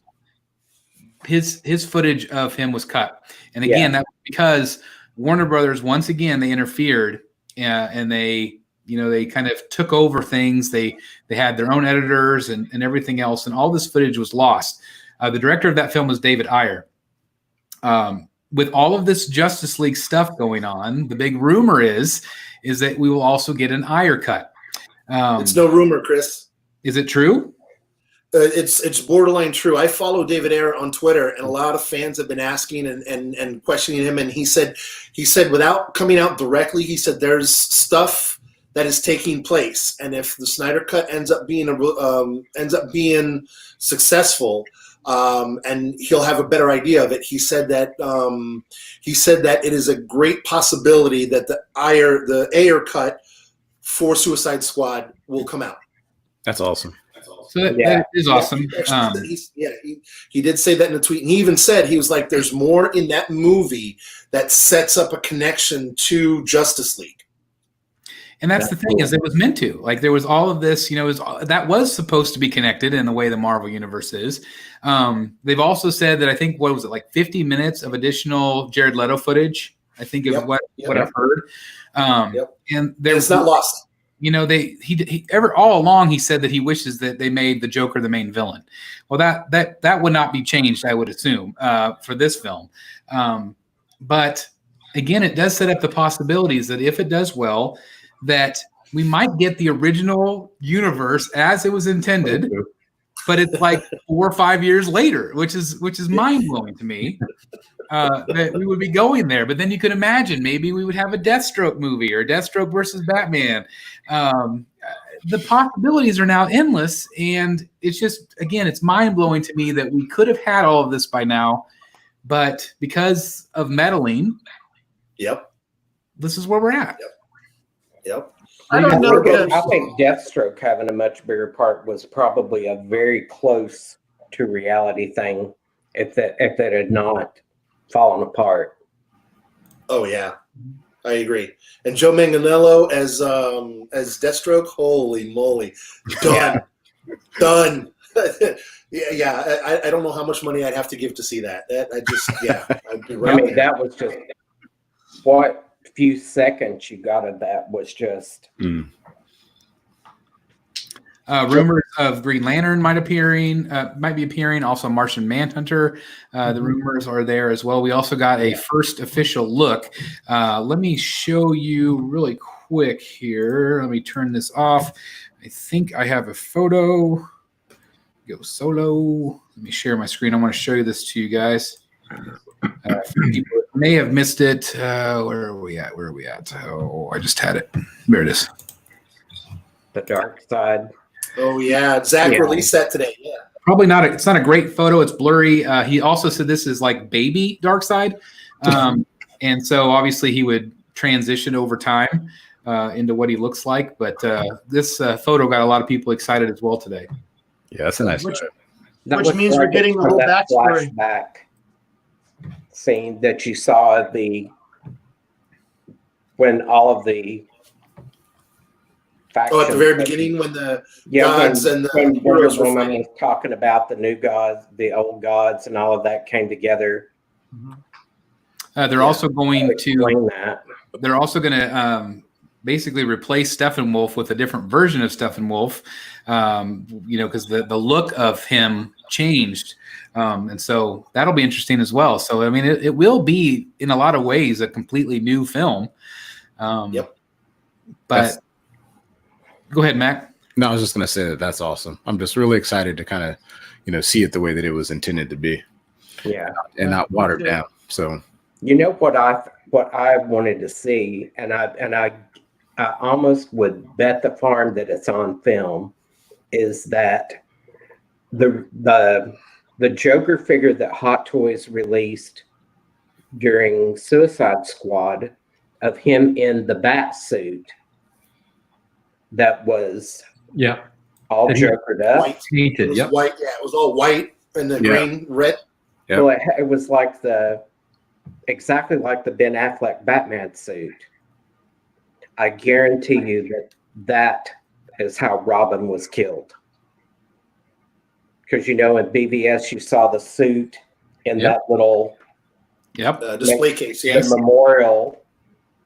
his footage of him was cut. And again, that was because Warner Brothers, once again, they interfered and they kind of took over things. They had their own editors and everything else, and all this footage was lost. The director of that film was David Ayer. With all of this Justice League stuff going on, the big rumor is that we will also get an Ayer cut. It's no rumor, Chris. Is it true? It's borderline true. I follow David Ayer on Twitter, and a lot of fans have been asking and questioning him. And he said without coming out directly, he said there's stuff that is taking place, and if the Snyder Cut ends up being successful, and he'll have a better idea of it. He said that it is a great possibility that the Ayer cut for Suicide Squad will come out. That's awesome. So that is awesome. He did say that in a tweet, and he even said he was like, "There's more in that movie that sets up a connection to Justice League." And that's the thing, is it was meant to. Like, there was all of this, that was supposed to be connected in the way the Marvel universe is. They've also said that, I think, what was it, like 50 minutes of additional Jared Leto footage, I think is what I've heard. And it's not lost. He all along he said that he wishes that they made the Joker the main villain. Well, that would not be changed, I would assume, for this film. But again, it does set up the possibilities that if it does well, that we might get the original universe as it was intended, but it's like 4 or 5 years later, which is mind blowing to me. That we would be going there, but then you could imagine maybe we would have a Deathstroke movie or Deathstroke versus Batman. The possibilities are now endless, and it's just, again, it's mind blowing to me that we could have had all of this by now, but because of meddling, this is where we're at. Yep. I don't know. I think Deathstroke having a much bigger part was probably a very close to reality thing if that had not fallen apart. Oh yeah, I agree. And Joe Manganiello as Deathstroke, holy moly, done. I don't know how much money I'd have to give to see that. I'd be right. I mean, that was just what few seconds you got of that was just. Rumors of Green Lantern might be appearing. Also, Martian Manhunter. The rumors are there as well. We also got a first official look. Let me show you really quick here. Let me turn this off. I think I have a photo. Go solo. Let me share my screen. I want to show you this to you guys. People may have missed it. Where are we at? Oh, I just had it. There it is. The Darkseid. Oh yeah, Zach released that today. Yeah. Probably not. It's not a great photo. It's blurry. He also said this is like baby Darkseid, and so obviously he would transition over time into what he looks like. But this photo got a lot of people excited as well today. Yeah, that's a nice. Which means we're getting the whole backstory. Flashback scene that you saw when all of the at the very beginning, when the gods and the heroes were was talking about the new gods, the old gods, and all of that came together. They're also going to basically replace Steppenwolf with a different version of Steppenwolf, because the look of him changed. And so that'll be interesting as well. So, I mean, it will be, in a lot of ways, a completely new film. But go ahead, Mac. No, I was just going to say that's awesome. I'm just really excited to kind of, see it the way that it was intended to be. Yeah. And not watered down. So, what I wanted to see, and I almost would bet the farm that it's on film, is that the Joker figure that Hot Toys released during Suicide Squad of him in the bat suit that was all Jokered up. White. Painted, it was white. Yeah, it was all white and the green, red. Yep. Well, it was like exactly like the Ben Affleck Batman suit. I guarantee you that is how Robin was killed. Because in BVS you saw the suit in that little display case, the memorial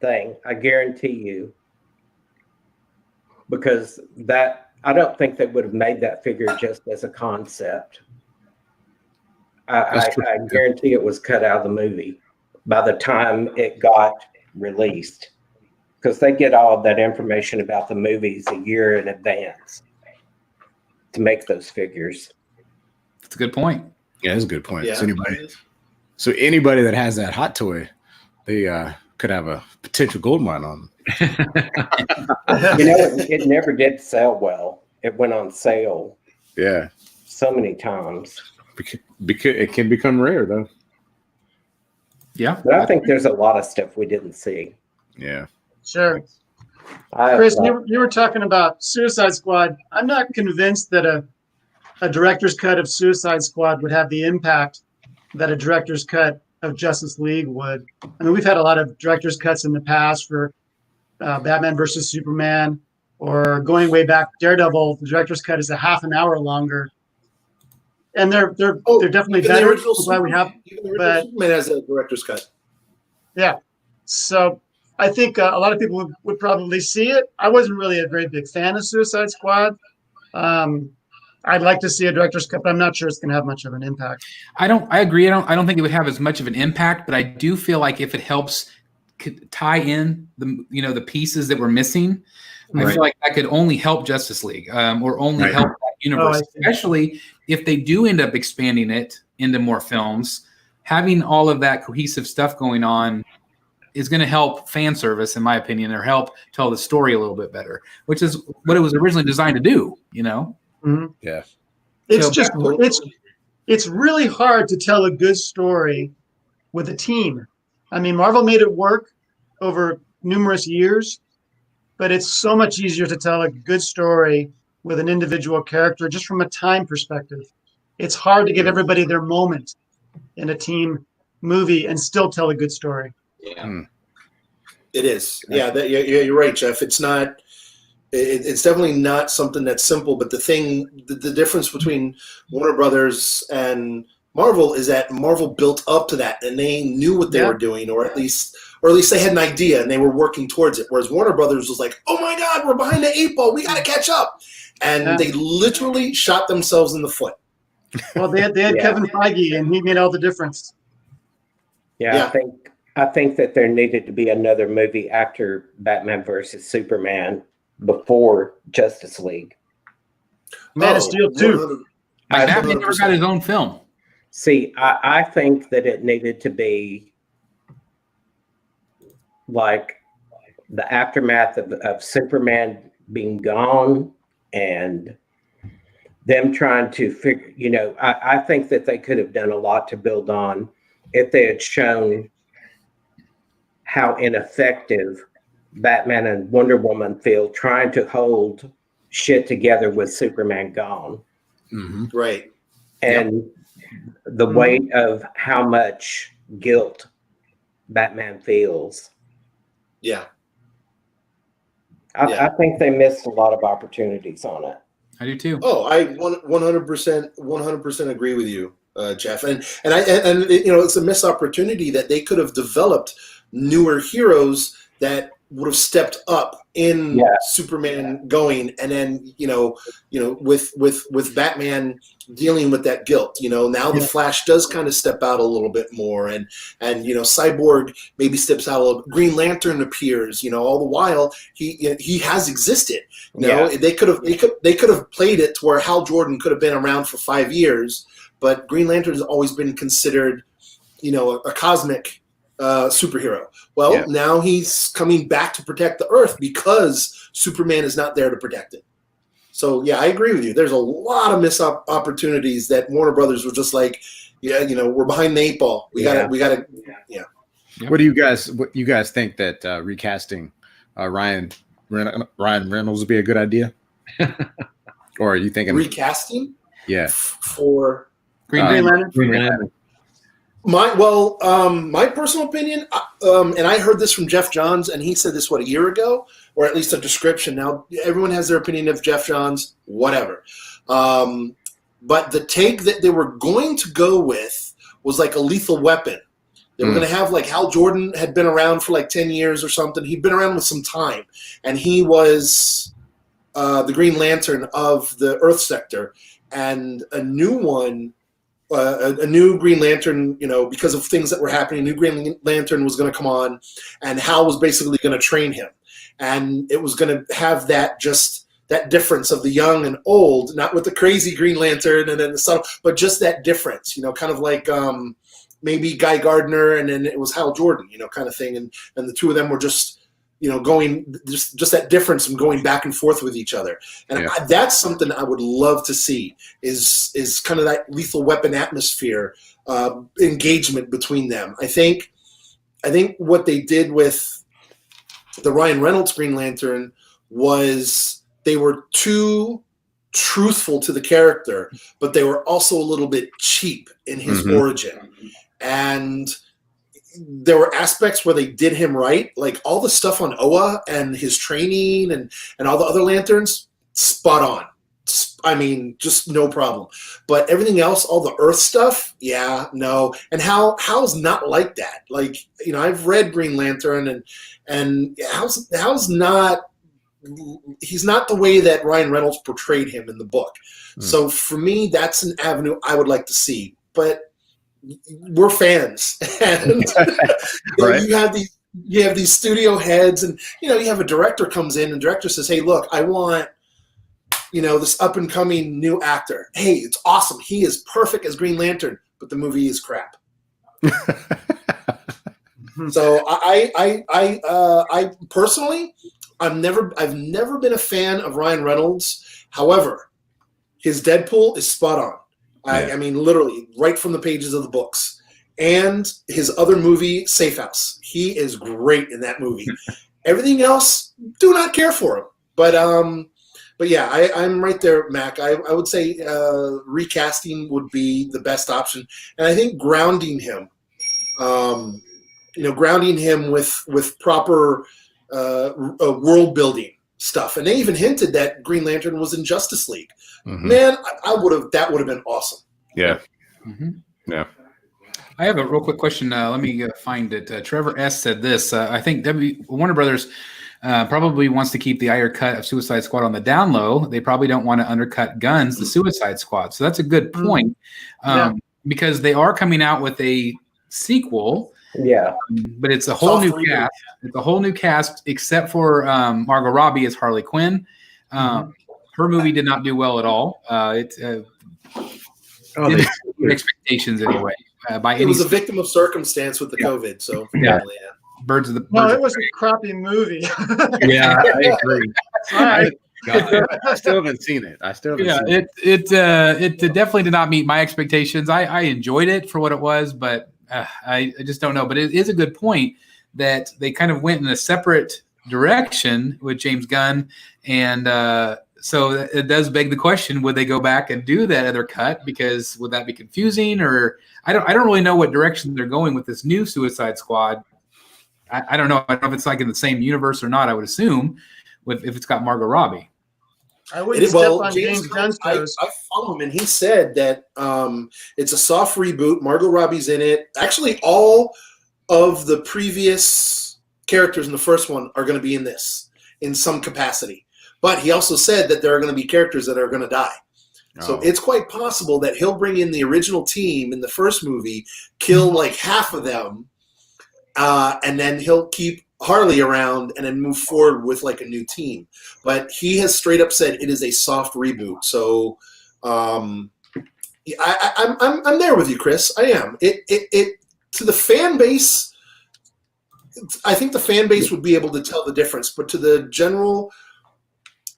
thing. I guarantee you, because I don't think they would have made that figure just as a concept. I guarantee it was cut out of the movie by the time it got released, because they get all of that information about the movies a year in advance to make those figures. That's a good point. Yeah, that's a good point. Yeah. So anybody that has that hot toy, they could have a potential gold mine on them. It never did sell well. It went on sale Yeah, so many times. because it can become rare though. Yeah. But I think there's a lot of stuff we didn't see. Yeah. Sure. Chris, you were talking about Suicide Squad. I'm not convinced that a director's cut of Suicide Squad would have the impact that a director's cut of Justice League would. I mean, we've had a lot of director's cuts in the past for Batman versus Superman, or going way back, Daredevil. The director's cut is a half an hour longer, and they're definitely better. Why we have, but Superman has a director's cut. Yeah, so I think a lot of people would probably see it. I wasn't really a very big fan of Suicide Squad. I'd like to see a director's cut, but I'm not sure it's going to have much of an impact. I agree. I don't think it would have as much of an impact, but I do feel like if it helps tie in the pieces that we're missing, Right. I feel like that could only help Justice League, or only Right. help that universe, I see. especially if they do end up expanding it into more films. Having all of that cohesive stuff going on is going to help fan service, in my opinion, or help tell the story a little bit better, which is what it was originally designed to do. Mm-hmm. Yeah. It's really hard to tell a good story with a team. I mean, Marvel made it work over numerous years, but it's so much easier to tell a good story with an individual character just from a time perspective. It's hard to give everybody their moment in a team movie and still tell a good story. Yeah, it is. Yeah, you're right, Jeff. It's not. It's definitely not something that's simple. But the difference between Warner Brothers and Marvel is that Marvel built up to that, and they knew what they were doing, or at least they had an idea and they were working towards it. Whereas Warner Brothers was like, "Oh my God, we're behind the 8 ball. We got to catch up," and they literally shot themselves in the foot. Well, they had Kevin Feige, and he made all the difference. Yeah. I think that there needed to be another movie after Batman versus Superman before Justice League. Man of Steel 2. Like Batman never got his own film. See, I think that it needed to be like the aftermath of Superman being gone and them trying to figure, I think that they could have done a lot to build on if they had shown how ineffective Batman and Wonder Woman feel trying to hold shit together with Superman gone. Mm-hmm. Right. And the weight of how much guilt Batman feels. Yeah. I think they missed a lot of opportunities on it. I do too. Oh, I 100% agree with you, Jeff. And it's a missed opportunity that they could have developed newer heroes that would have stepped up in Superman going, and then with Batman dealing with that guilt. Now the Flash does kind of step out a little bit more, and Cyborg maybe steps out a little. Green Lantern appears. All the while he has existed. They could have played it to where Hal Jordan could have been around for 5 years, but Green Lantern has always been considered a cosmic superhero. Well, now he's coming back to protect the Earth because Superman is not there to protect it. So I agree with you. There's a lot of missed opportunities that Warner Brothers were just like, we're behind the 8 ball. We gotta. What do you guys think that recasting Ryan Reynolds would be a good idea? Or are you thinking recasting? Yeah. For Green Lantern. My personal opinion, and I heard this from Jeff Johns, and he said this a year ago, or at least a description. Now everyone has their opinion of Jeff Johns, whatever. But the take that they were going to go with was like a Lethal Weapon. They were going to have like Hal Jordan had been around for like 10 years or something. He'd been around with some time, and he was the Green Lantern of the Earth sector, and a new one. A new Green Lantern, because of things that were happening, a new Green Lantern was going to come on, and Hal was basically going to train him. And it was going to have that just that difference of the young and old, not with the crazy Green Lantern and then the subtle, but just that difference, kind of like maybe Guy Gardner and then it was Hal Jordan, kind of thing. And the two of them were just, going just that difference and going back and forth with each other. And that's something I would love to see is kind of that Lethal Weapon atmosphere, engagement between them. I think what they did with the Ryan Reynolds Green Lantern was they were too truthful to the character, but they were also a little bit cheap in his origin. And there were aspects where they did him right, like all the stuff on Oa and his training and all the other lanterns, spot on. I mean, just no problem. But everything else, all the Earth stuff, no. And Hal's not like that. Like, I've read Green Lantern and Hal's not. He's not the way that Ryan Reynolds portrayed him in the book. So for me, that's an avenue I would like to see. But we're fans, and right. you have these studio heads, and you have a director comes in, and the director says, "Hey, look, I want this up and coming new actor. Hey, it's awesome. He is perfect as Green Lantern, but the movie is crap." So I personally, I've never been a fan of Ryan Reynolds. However, his Deadpool is spot on. I mean, literally right from the pages of the books. And his other movie, Safe House, he is great in that movie. Everything else, do not care for him. But yeah, I'm right there, Mac. I would say recasting would be the best option, and I think grounding him with proper world building stuff. And they even hinted that Green Lantern was in Justice League. Man, that would have been awesome. Yeah. Yeah. I have a real quick question. Let me find it. Trevor S. said this. I think Warner Brothers probably wants to keep the Iyer cut of Suicide Squad on the down low. They probably don't want to undercut Gunn's The Suicide Squad. So that's a good point, because they are coming out with a sequel. Yeah, but it's a whole new cast. It's a whole new cast, except for Margot Robbie as Harley Quinn. Her movie did not do well at all. Expectations anyway. It was a victim of circumstance with the COVID. So birds of the. No, it was a crappy movie. Yeah, I agree. I still haven't seen it. It definitely did not meet my expectations. I enjoyed it for what it was, but I just don't know. But it is a good point that they kind of went in a separate direction with James Gunn, and so it does beg the question: would they go back and do that other cut? Because would that be confusing? Or I don't really know what direction they're going with this new Suicide Squad. I don't know. I don't know if it's like in the same universe or not. I would assume if it's got Margot Robbie. I wouldn't step on James Gunn's toes. I follow him, and he said that it's a soft reboot. Margot Robbie's in it. Actually, all of the previous characters in the first one are going to be in this in some capacity. But he also said that there are going to be characters that are going to die. So it's quite possible that he'll bring in the original team in the first movie, kill like half of them, and then he'll keep Harley around and then move forward with like a new team. But he has straight up said it is a soft reboot. So I'm there with you, Chris. I am. It to the fan base, I think the fan base would be able to tell the difference. But to the general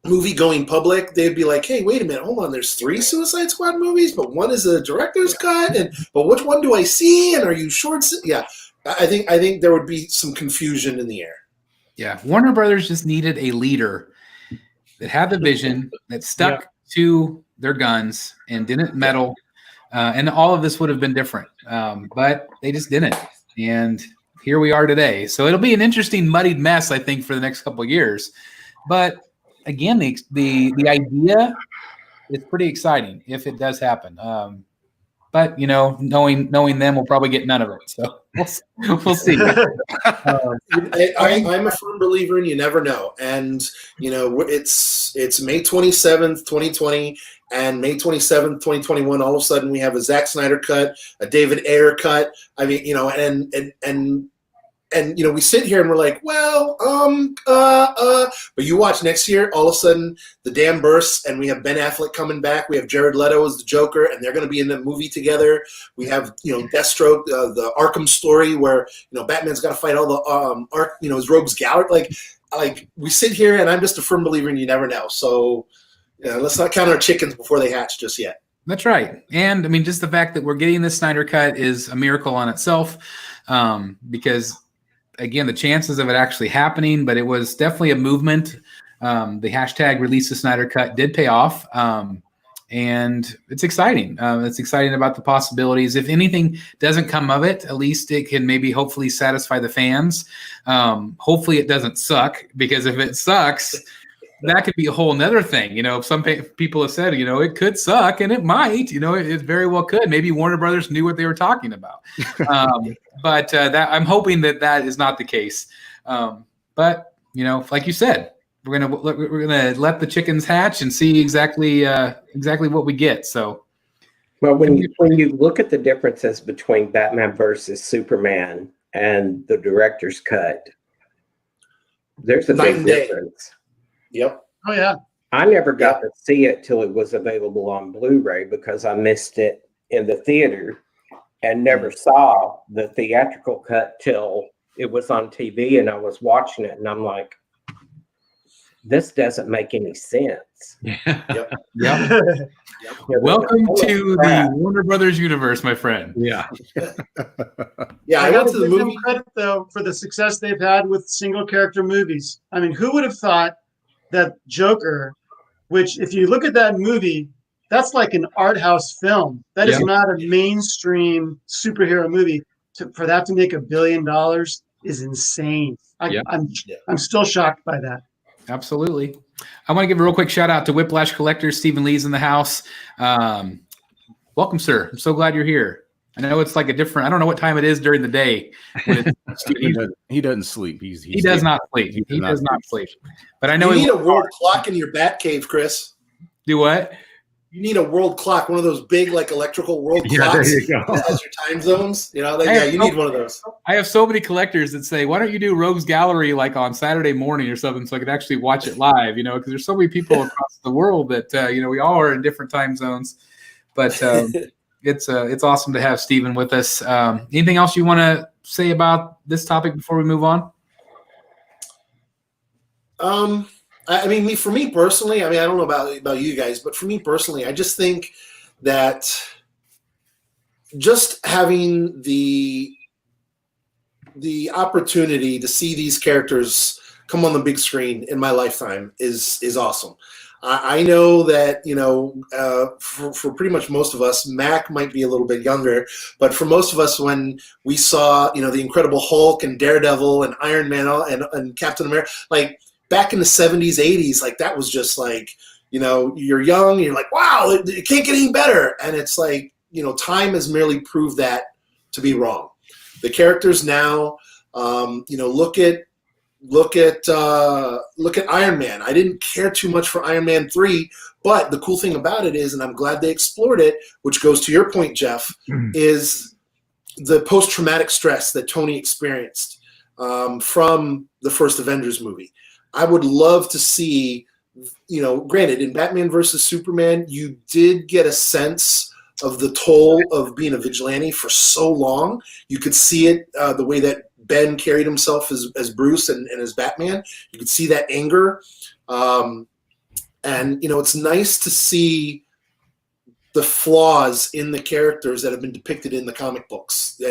movie-going public, they'd be like, "Hey, wait a minute, hold on. There's 3 Suicide Squad movies, but one is a director's cut, but which one do I see? And are you short?" Yeah. I think there would be some confusion in the air. Yeah, Warner Brothers just needed a leader that had the vision, that stuck to their guns and didn't meddle, and all of this would have been different. But they just didn't, and here we are today. So it'll be an interesting, muddied mess, I think, for the next couple of years. But again, the idea is pretty exciting if it does happen. But knowing them, we'll probably get none of it. So we'll see. I'm a firm believer in you never know. And it's May 27th, 2020, and May 27th, 2021. All of a sudden, we have a Zack Snyder cut, a David Ayer cut. I mean, and and we sit here and we're like, well, but you watch next year, all of a sudden the dam bursts, and we have Ben Affleck coming back. We have Jared Leto as the Joker, and they're going to be in the movie together. We have Deathstroke, the Arkham story, where Batman's got to fight all the his rogues gallery. Like we sit here, and I'm just a firm believer in you never know. So let's not count our chickens before they hatch just yet. That's right. And I mean, just the fact that we're getting this Snyder Cut is a miracle on itself, because again, the chances of it actually happening, but it was definitely a movement. The hashtag release the Snyder Cut did pay off. And it's exciting. It's exciting about the possibilities. If anything doesn't come of it, at least it can maybe hopefully satisfy the fans. Hopefully it doesn't suck, because if it sucks, that could be a whole nother thing. Some people have said, it could suck, and it might, it very well could. Maybe Warner Brothers knew what they were talking about. But that I'm hoping that is not the case. But, like you said, we're gonna let the chickens hatch and see exactly what we get. So, well, when you look at the differences between Batman versus Superman and the director's cut, there's a big difference. Yep. Oh yeah. I never got to see it till it was available on Blu-ray, because I missed it in the theater and never saw the theatrical cut till it was on TV, and I was watching it, and I'm like, this doesn't make any sense. Yep. Welcome to the Warner Brothers universe, my friend. Yeah. Yeah, I went to the give them movie. credit though for the success they've had with single character movies. I mean, who would have thought that Joker, which if you look at that movie, that's like an art house film. That is not a mainstream superhero movie. For that to make $1 billion is insane. I'm still shocked by that. Absolutely. I want to give a real quick shout out to Whiplash Collectors. Stephen Lee's in the house. Welcome, sir. I'm so glad you're here. I know it's like I don't know what time it is during the day. He doesn't sleep. He does not sleep. He does not sleep. But I know you need a world clock in your bat cave, Chris. Do what? You need a world clock, one of those big, like electrical world clocks there you go. that has your time zones. You need one of those. I have so many collectors that say, why don't you do Rogues Gallery like on Saturday morning or something, so I could actually watch it live, because there's so many people across the world that, we all are in different time zones. But it's awesome to have Stephen with us. Anything else you want to say about this topic before we move on? I mean, for me personally, I don't know about you guys, but for me personally, I just think that just having the opportunity to see these characters come on the big screen in my lifetime is awesome. I know that, for pretty much most of us, Mac might be a little bit younger, but for most of us, when we saw, the Incredible Hulk and Daredevil and Iron Man and Captain America, like, back in the 70s, 80s, like that was just like, you're young, and you're like, wow, it can't get any better. And it's like, time has merely proved that to be wrong. The characters now, look at Iron Man. I didn't care too much for Iron Man 3, but the cool thing about it is, and I'm glad they explored it, which goes to your point, Jeff, is the post-traumatic stress that Tony experienced from the first Avengers movie. I would love to see, granted, in Batman versus Superman, you did get a sense of the toll of being a vigilante for so long. You could see it the way that Ben carried himself as Bruce and as Batman. You could see that anger. And, it's nice to see the flaws in the characters that have been depicted in the comic books,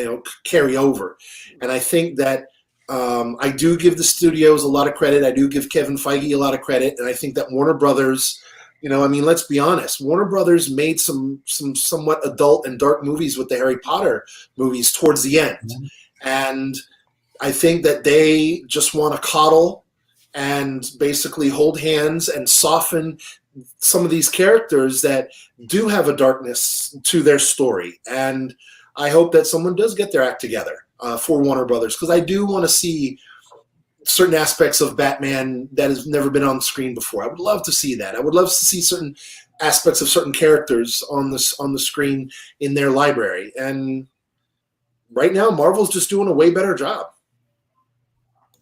carry over. And I think that I do give the studios a lot of credit. I do give Kevin Feige a lot of credit. And I think that Warner Brothers, let's be honest. Warner Brothers made some somewhat adult and dark movies with the Harry Potter movies towards the end. Mm-hmm. And I think that they just want to coddle and basically hold hands and soften some of these characters that do have a darkness to their story. And I hope that someone does get their act together for Warner Brothers, because I do want to see certain aspects of Batman that has never been on the screen before. I would love to see that. I would love to see certain aspects of certain characters on the screen in their library. And right now, Marvel's just doing a way better job.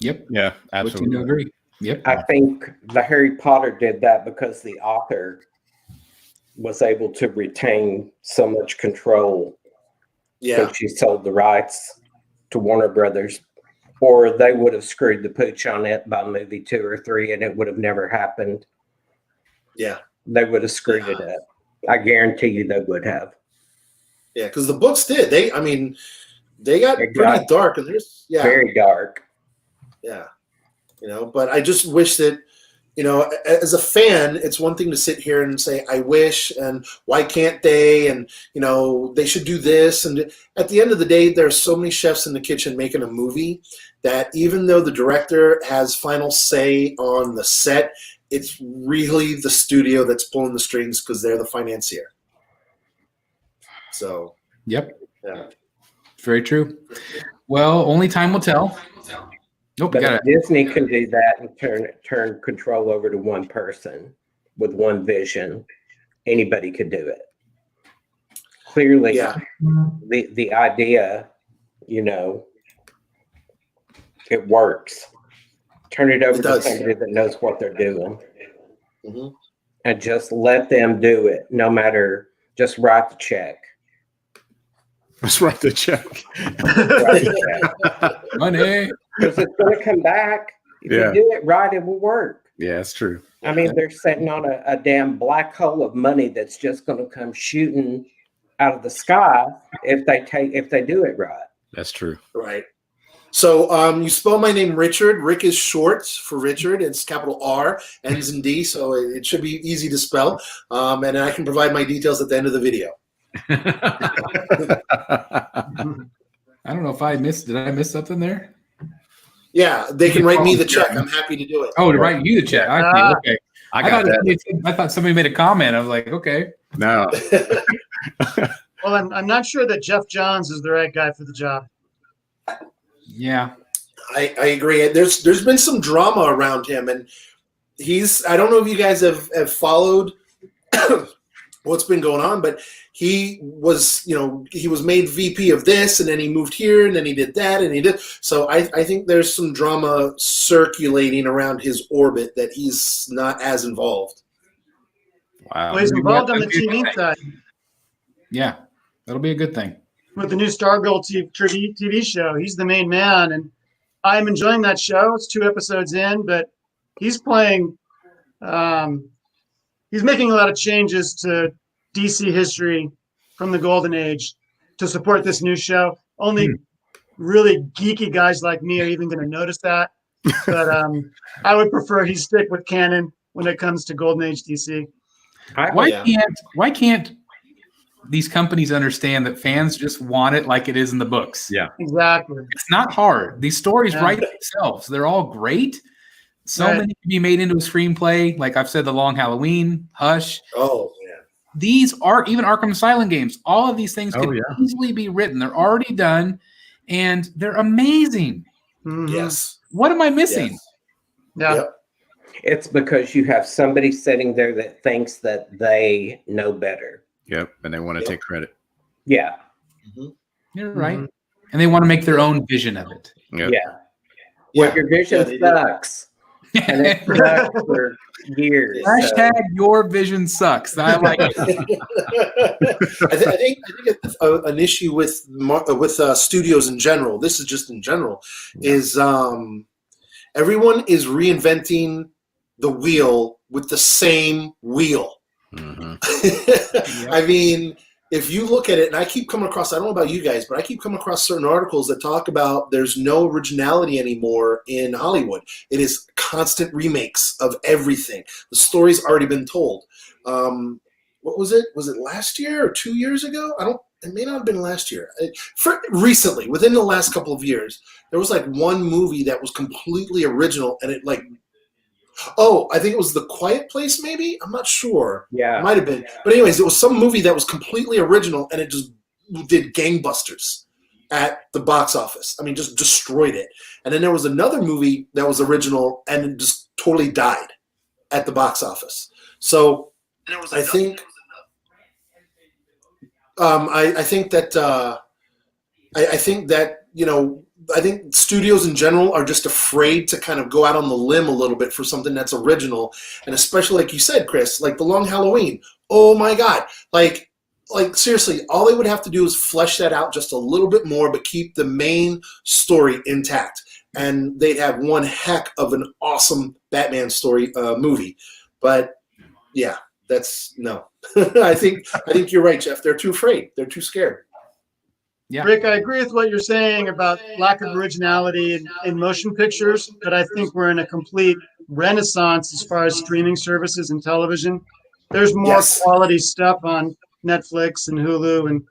Yep. Yeah, Would tend to absolutely. agree. Yep. I think the Harry Potter did that because the author was able to retain so much control Yeah. when she sold the rights to Warner Brothers, or they would have screwed the pooch on it by movie 2 or 3, and it would have never happened. Yeah. They would have screwed it up. I guarantee you they would have. Yeah, because the books did. They got pretty dark, and there's very dark. Yeah, but I just wish that, as a fan, it's one thing to sit here and say, I wish, and why can't they, and, they should do this. And at the end of the day, there's so many chefs in the kitchen making a movie that even though the director has final say on the set, it's really the studio that's pulling the strings because they're the financier. So, yep. Yeah. Very true. Well, only time will tell. Nope, But if Disney can do that and turn control over to one person with one vision, anybody could do it. Clearly, the idea, it works. Turn it over to somebody that knows what they're doing. Mm-hmm. And just let them do it, no matter, just write the check. Let's write the check. Money. Because it's going to come back. If you do it right, it will work. Yeah, that's true. I mean, they're sitting on a damn black hole of money that's just going to come shooting out of the sky if they do it right. That's true. Right. So you spell my name Richard. Rick is short for Richard. It's capital R, ends in D, so it should be easy to spell. And I can provide my details at the end of the video. I don't know if did I miss something there? Yeah, they can write me the check. I'm happy to do it. Oh, to write you the check. Okay. I got that. I thought somebody made a comment. I was like, okay. No. Well, I'm not sure that Jeff Johns is the right guy for the job. Yeah. I agree. There's been some drama around him, and I don't know if you guys have followed what's been going on, but he was made VP of this, and then he moved here, and then he did that, and he did. So I think there's some drama circulating around his orbit that he's not as involved. Wow. Well, he's involved on the TV side. Yeah, that'll be a good thing. With the new Stargirl TV show, he's the main man, and I'm enjoying that show. It's 2 episodes in, but he's playing. He's making a lot of changes to DC history from the Golden Age to support this new show. Only really geeky guys like me are even going to notice that. But I would prefer he stick with canon when it comes to Golden Age DC. Why can't these companies understand that fans just want it like it is in the books? Yeah, exactly. It's not hard. These stories write themselves. They're all great. So many can be made into a screenplay. Like I've said, The Long Halloween, Hush. Oh, yeah. These are even Arkham Asylum games. All of these things can easily be written. They're already done, and they're amazing. Mm-hmm. Yes. What am I missing? Yes. Yeah. Yep. It's because you have somebody sitting there that thinks that they know better. Yep, and they want to take credit. Yeah. Mm-hmm. You're right. And they want to make their own vision of it. Yep. Yeah. Well, your vision sucks. And it sucks for years. Hashtag your vision sucks. I like it. I think it's an issue with studios in general. This is just in general. Is everyone is reinventing the wheel with the same wheel. Mm-hmm. I mean, if you look at it, and I keep coming across, I don't know about you guys, but I keep coming across certain articles that talk about there's no originality anymore in Hollywood. It is constant remakes of everything. The story's already been told. What was it? Was it last year or 2 years ago? It may not have been last year. Recently, within the last couple of years, there was like one movie that was completely original, and it like, I think it was The Quiet Place, maybe? I'm not sure. Yeah. It might have been. But anyways, it was some movie that was completely original, and it just did gangbusters at the box office. I mean, just destroyed it. And then there was another movie that was original, and it just totally died at the box office. So I think I think that I think studios in general are just afraid to kind of go out on the limb a little bit for something that's original, and especially like you said, Chris, like the Long Halloween. Oh my God! Like seriously, all they would have to do is flesh that out just a little bit more, but keep the main story intact, and they'd have one heck of an awesome Batman story movie. But yeah, that's no. I think you're right, Jeff. They're too afraid. They're too scared. Yeah. Rick, I agree with what you're saying about lack of originality in motion pictures, but I think we're in a complete renaissance as far as streaming services and television. There's more quality stuff on Netflix and Hulu and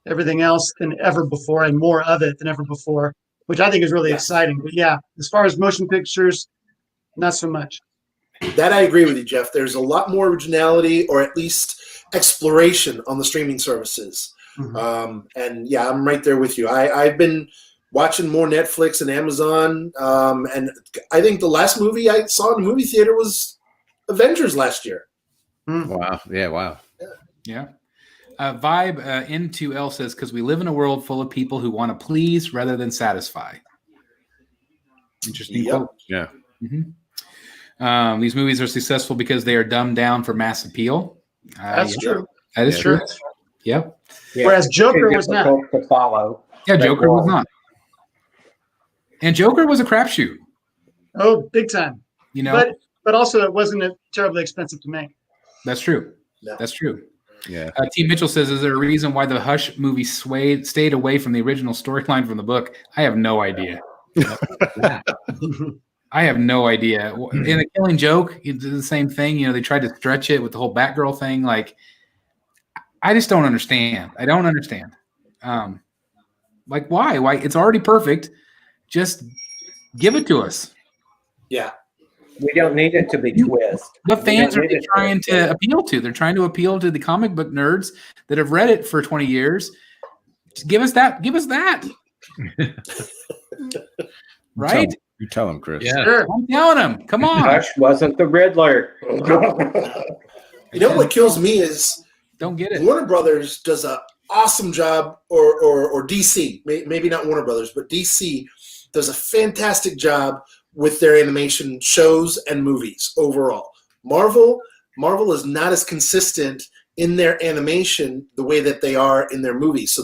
everything else than ever before, and more of it than ever before, which I think is really exciting. But yeah, as far as motion pictures, not so much. That I agree with you, Jeff. There's a lot more originality, or at least exploration, on the streaming services. Mm-hmm. And yeah, I'm right there with you. I've been watching more Netflix and Amazon, and I think the last movie I saw in the movie theater was Avengers last year. Wow. Yeah. Wow. Yeah. Vibe N2L says, because we live in a world full of people who want to please rather than satisfy. Interesting quote. Yeah. Mm-hmm. These movies are successful because they are dumbed down for mass appeal. That's true. That is true. Yep. Yeah, whereas Joker was not. To follow. Yeah, Joker was not. And Joker was a crapshoot. Oh, big time. You know, but also it wasn't terribly expensive to make. That's true. No. That's true. Yeah. T. Mitchell says, is there a reason why the Hush movie stayed away from the original storyline from the book? I have no idea. I have no idea. In The Killing Joke, it's the same thing. You know, they tried to stretch it with the whole Batgirl thing. Like, I just don't understand. I don't understand. Like, why? Why? It's already perfect. Just give it to us. Yeah. We don't need it to be twist. What fans are they trying to appeal to? They're trying to appeal to the comic book nerds that have read it for 20 years. Just give us that. Give us that. Right? You tell him, Chris. Yeah. Sure. I'm telling him. Come on. Hush wasn't the Riddler. You know what kills me is Don't get it. Warner Brothers does an awesome job, or DC, maybe not Warner Brothers, but DC does a fantastic job with their animation shows and movies overall. Marvel is not as consistent in their animation the way that they are in their movies.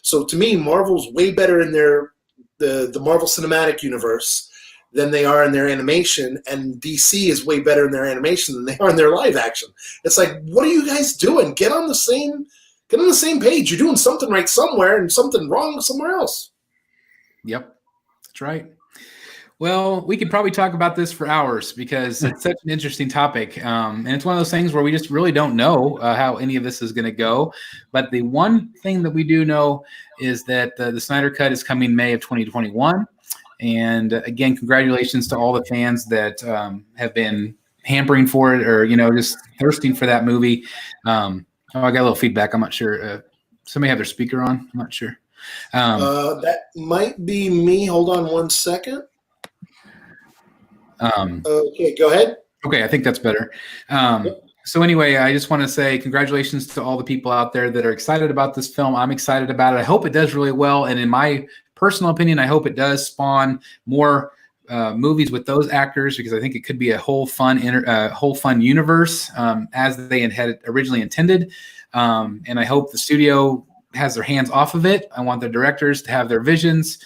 So to me, Marvel's way better in the Marvel Cinematic Universe than they are in their animation, and DC is way better in their animation than they are in their live action. It's like, what are you guys doing? Get on the same page. You're doing something right somewhere and something wrong somewhere else. Yep. That's right. Well, we could probably talk about this for hours because it's such an interesting topic. And it's one of those things where we just really don't know how any of this is going to go. But the one thing that we do know is that the Snyder Cut is coming May of 2021. And again, congratulations to all the fans that have been hampering for it, or, you know, just thirsting for that movie. I got a little feedback. I'm not sure. Somebody have their speaker on. I'm not sure. That might be me. Hold on one second. Okay, go ahead. Okay, I think that's better. So anyway, I just want to say congratulations to all the people out there that are excited about this film. I'm excited about it. I hope it does really well. And in my personal opinion, I hope it does spawn more movies with those actors, because I think it could be a whole fun universe as they had originally intended. And I hope the studio has their hands off of it. I want the directors to have their visions,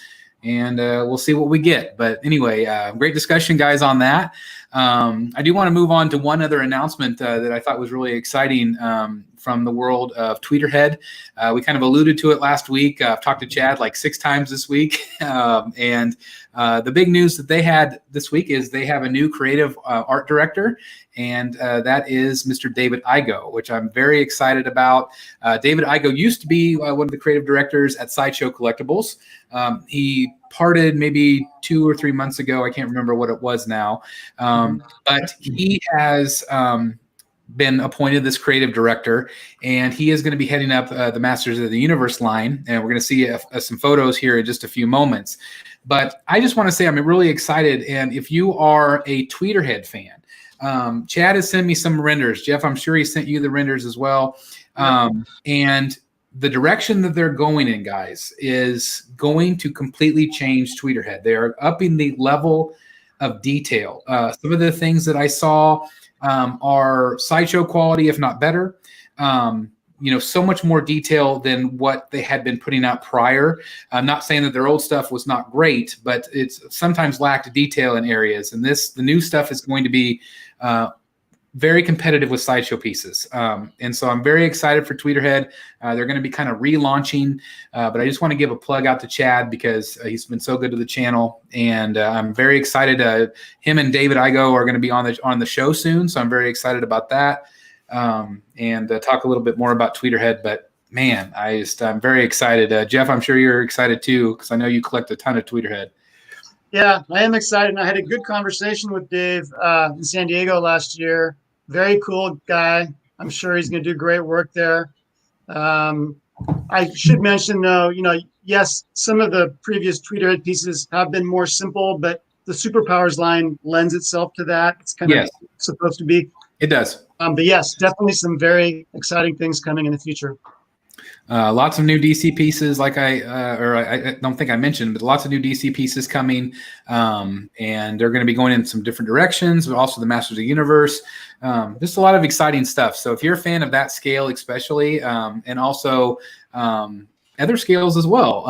and we'll see what we get. But anyway, great discussion, guys, on that. I do want to move on to one other announcement that I thought was really exciting from the world of Tweeterhead. We kind of alluded to it last week. I've talked to Chad like 6 times this week. And the big news that they had this week is they have a new creative art director, and that is Mr. David Igo, which I'm very excited about. David Igo used to be one of the creative directors at Sideshow Collectibles. He parted maybe 2 or 3 months ago. I can't remember what it was now. But he has been appointed this creative director, and he is going to be heading up the Masters of the Universe line. And we're going to see some photos here in just a few moments. But I just want to say I'm really excited. And if you are a Tweeterhead fan, Chad has sent me some renders. Jeff, I'm sure he sent you the renders as well. And the direction that they're going in, guys, is going to completely change Tweeterhead. They are upping the level of detail. Some of the things that I saw are sideshow quality, if not better. So much more detail than what they had been putting out prior. I'm not saying that their old stuff was not great, but it's sometimes lacked detail in areas. And the new stuff is going to be very competitive with sideshow pieces. And so I'm very excited for Tweeterhead. They're going to be kind of relaunching, but I just want to give a plug out to Chad because he's been so good to the channel. And I'm very excited. Him and David Igo are going to be on the show soon. So I'm very excited about that. And talk a little bit more about Tweeterhead, but man, I'm very excited. Jeff, I'm sure you're excited too, because I know you collect a ton of Tweeterhead. Yeah, I am excited. And I had a good conversation with Dave in San Diego last year. Very cool guy. I'm sure he's going to do great work there. I should mention though, yes, some of the previous Tweeterhead pieces have been more simple, but the Superpowers line lends itself to that. It's kind of supposed to be. It does. But yes, definitely some very exciting things coming in the future. Lots of new DC pieces, like I don't think I mentioned, but lots of new DC pieces coming, and they're going to be going in some different directions, but also the Masters of the Universe. Just a lot of exciting stuff. So if you're a fan of that scale, especially, and also other scales as well,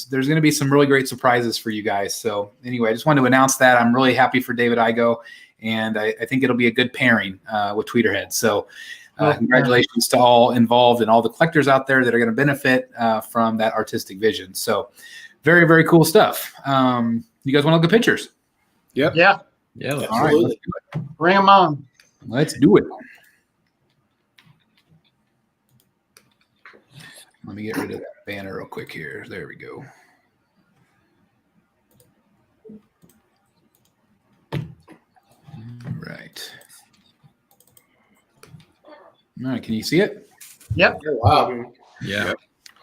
there's going to be some really great surprises for you guys. So anyway, I just wanted to announce that. I'm really happy for David Igo, and I think it'll be a good pairing with Tweeterhead. So congratulations to all involved and all the collectors out there that are going to benefit from that artistic vision. So very, very cool stuff. You guys want to look at pictures? Yep. Yeah. Yeah. All right, let's do it. Bring them on. Let's do it. Let me get rid of that banner real quick here. There we go. All right. All right, can you see it? Yep. Wow. Yeah.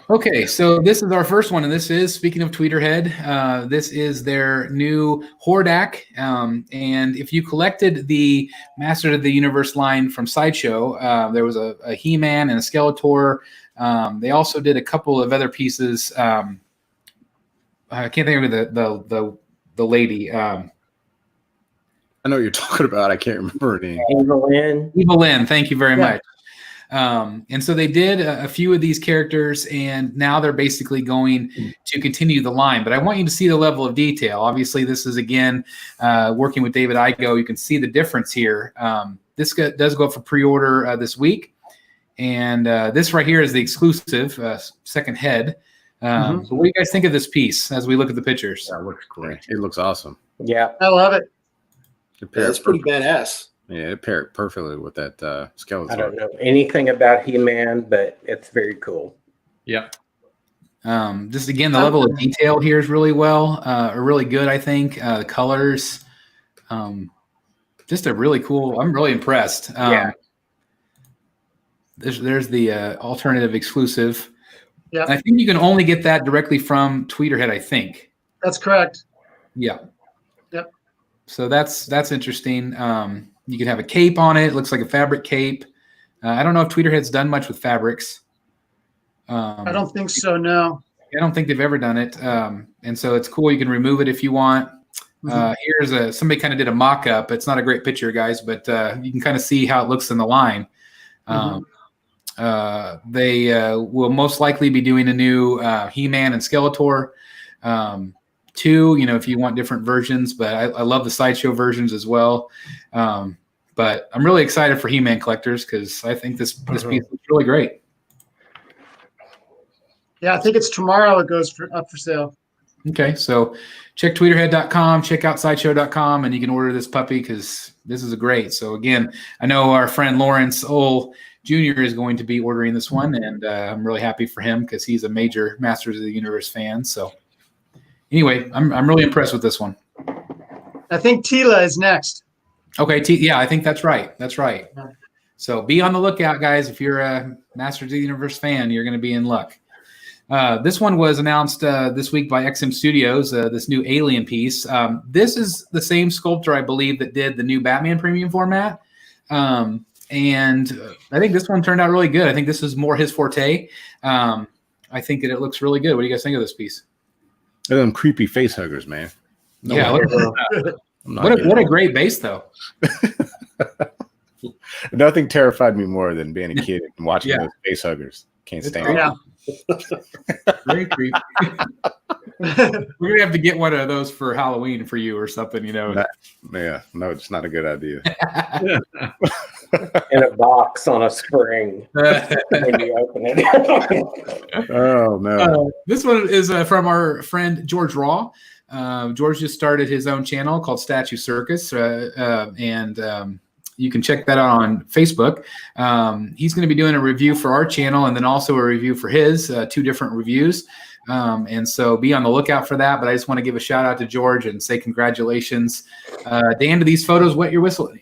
Okay, so this is our first one, and this is, speaking of Tweeterhead, this is their new Hordak, and if you collected the Master of the Universe line from Sideshow, there was a He-Man and a Skeletor. They also did a couple of other pieces. I can't think of the lady. I know what you're talking about. I can't remember her name. Evil Lynn, thank you very much. And so they did a few of these characters, and now they're basically going to continue the line. But I want you to see the level of detail. Obviously, this is, again, working with David Igo. You can see the difference here. This does go up for pre-order this week. And this right here is the exclusive second head. So what do you guys think of this piece as we look at the pictures? That looks great. It looks awesome. Yeah. I love it. That's pretty badass. Yeah, it paired perfectly with that skeleton. I don't know anything about He-Man, but it's very cool. Yeah. Just again, the level of detail here is really really good. I think the colors, just a really cool. I'm really impressed. Yeah. There's the alternative exclusive. Yeah. I think you can only get that directly from Tweeterhead, I think. That's correct. Yeah. Yep. So that's interesting. You can have a cape on it. It looks like a fabric cape. I don't know if Tweeterhead's done much with fabrics. I don't think so, no. I don't think they've ever done it. And so it's cool. You can remove it if you want. Here's somebody kind of did a mock-up. It's not a great picture, guys, but you can kind of see how it looks in the line. They will most likely be doing a new He-Man and Skeletor. Two, if you want different versions, but I love the Sideshow versions as well. But I'm really excited for He-Man collectors because I think this piece looks really great. Yeah, I think it's tomorrow it goes up for sale. Okay, so check tweeterhead.com, check out sideshow.com, and you can order this puppy because this is great. So again, I know our friend Lawrence Ole Jr. is going to be ordering this one, and I'm really happy for him because he's a major Masters of the Universe fan. So anyway, I'm really impressed with this one. I think Tila is next. Okay, yeah, I think that's right. That's right. So be on the lookout, guys. If you're a Masters of the Universe fan, you're going to be in luck. This one was announced this week by XM Studios, this new Alien piece. This is the same sculptor, I believe, that did the new Batman premium format. And I think this one turned out really good. I think this is more his forte. I think that it looks really good. What do you guys think of this piece? They're them creepy face huggers, man. Yeah, what a great base, though. Nothing terrified me more than being a kid and watching those face huggers. Can't stand it. Very creepy. We're gonna have to get one of those for Halloween for you or something, you know. No, it's not a good idea. In a box on a spring when you open it. Oh no! This one is from our friend George Raw. George just started his own channel called Statue Circus, and you can check that out on Facebook. He's going to be doing a review for our channel and then also a review for his, 2 different reviews. And so be on the lookout for that. But I just want to give a shout out to George and say congratulations. Dan, do these photos wet your whistle?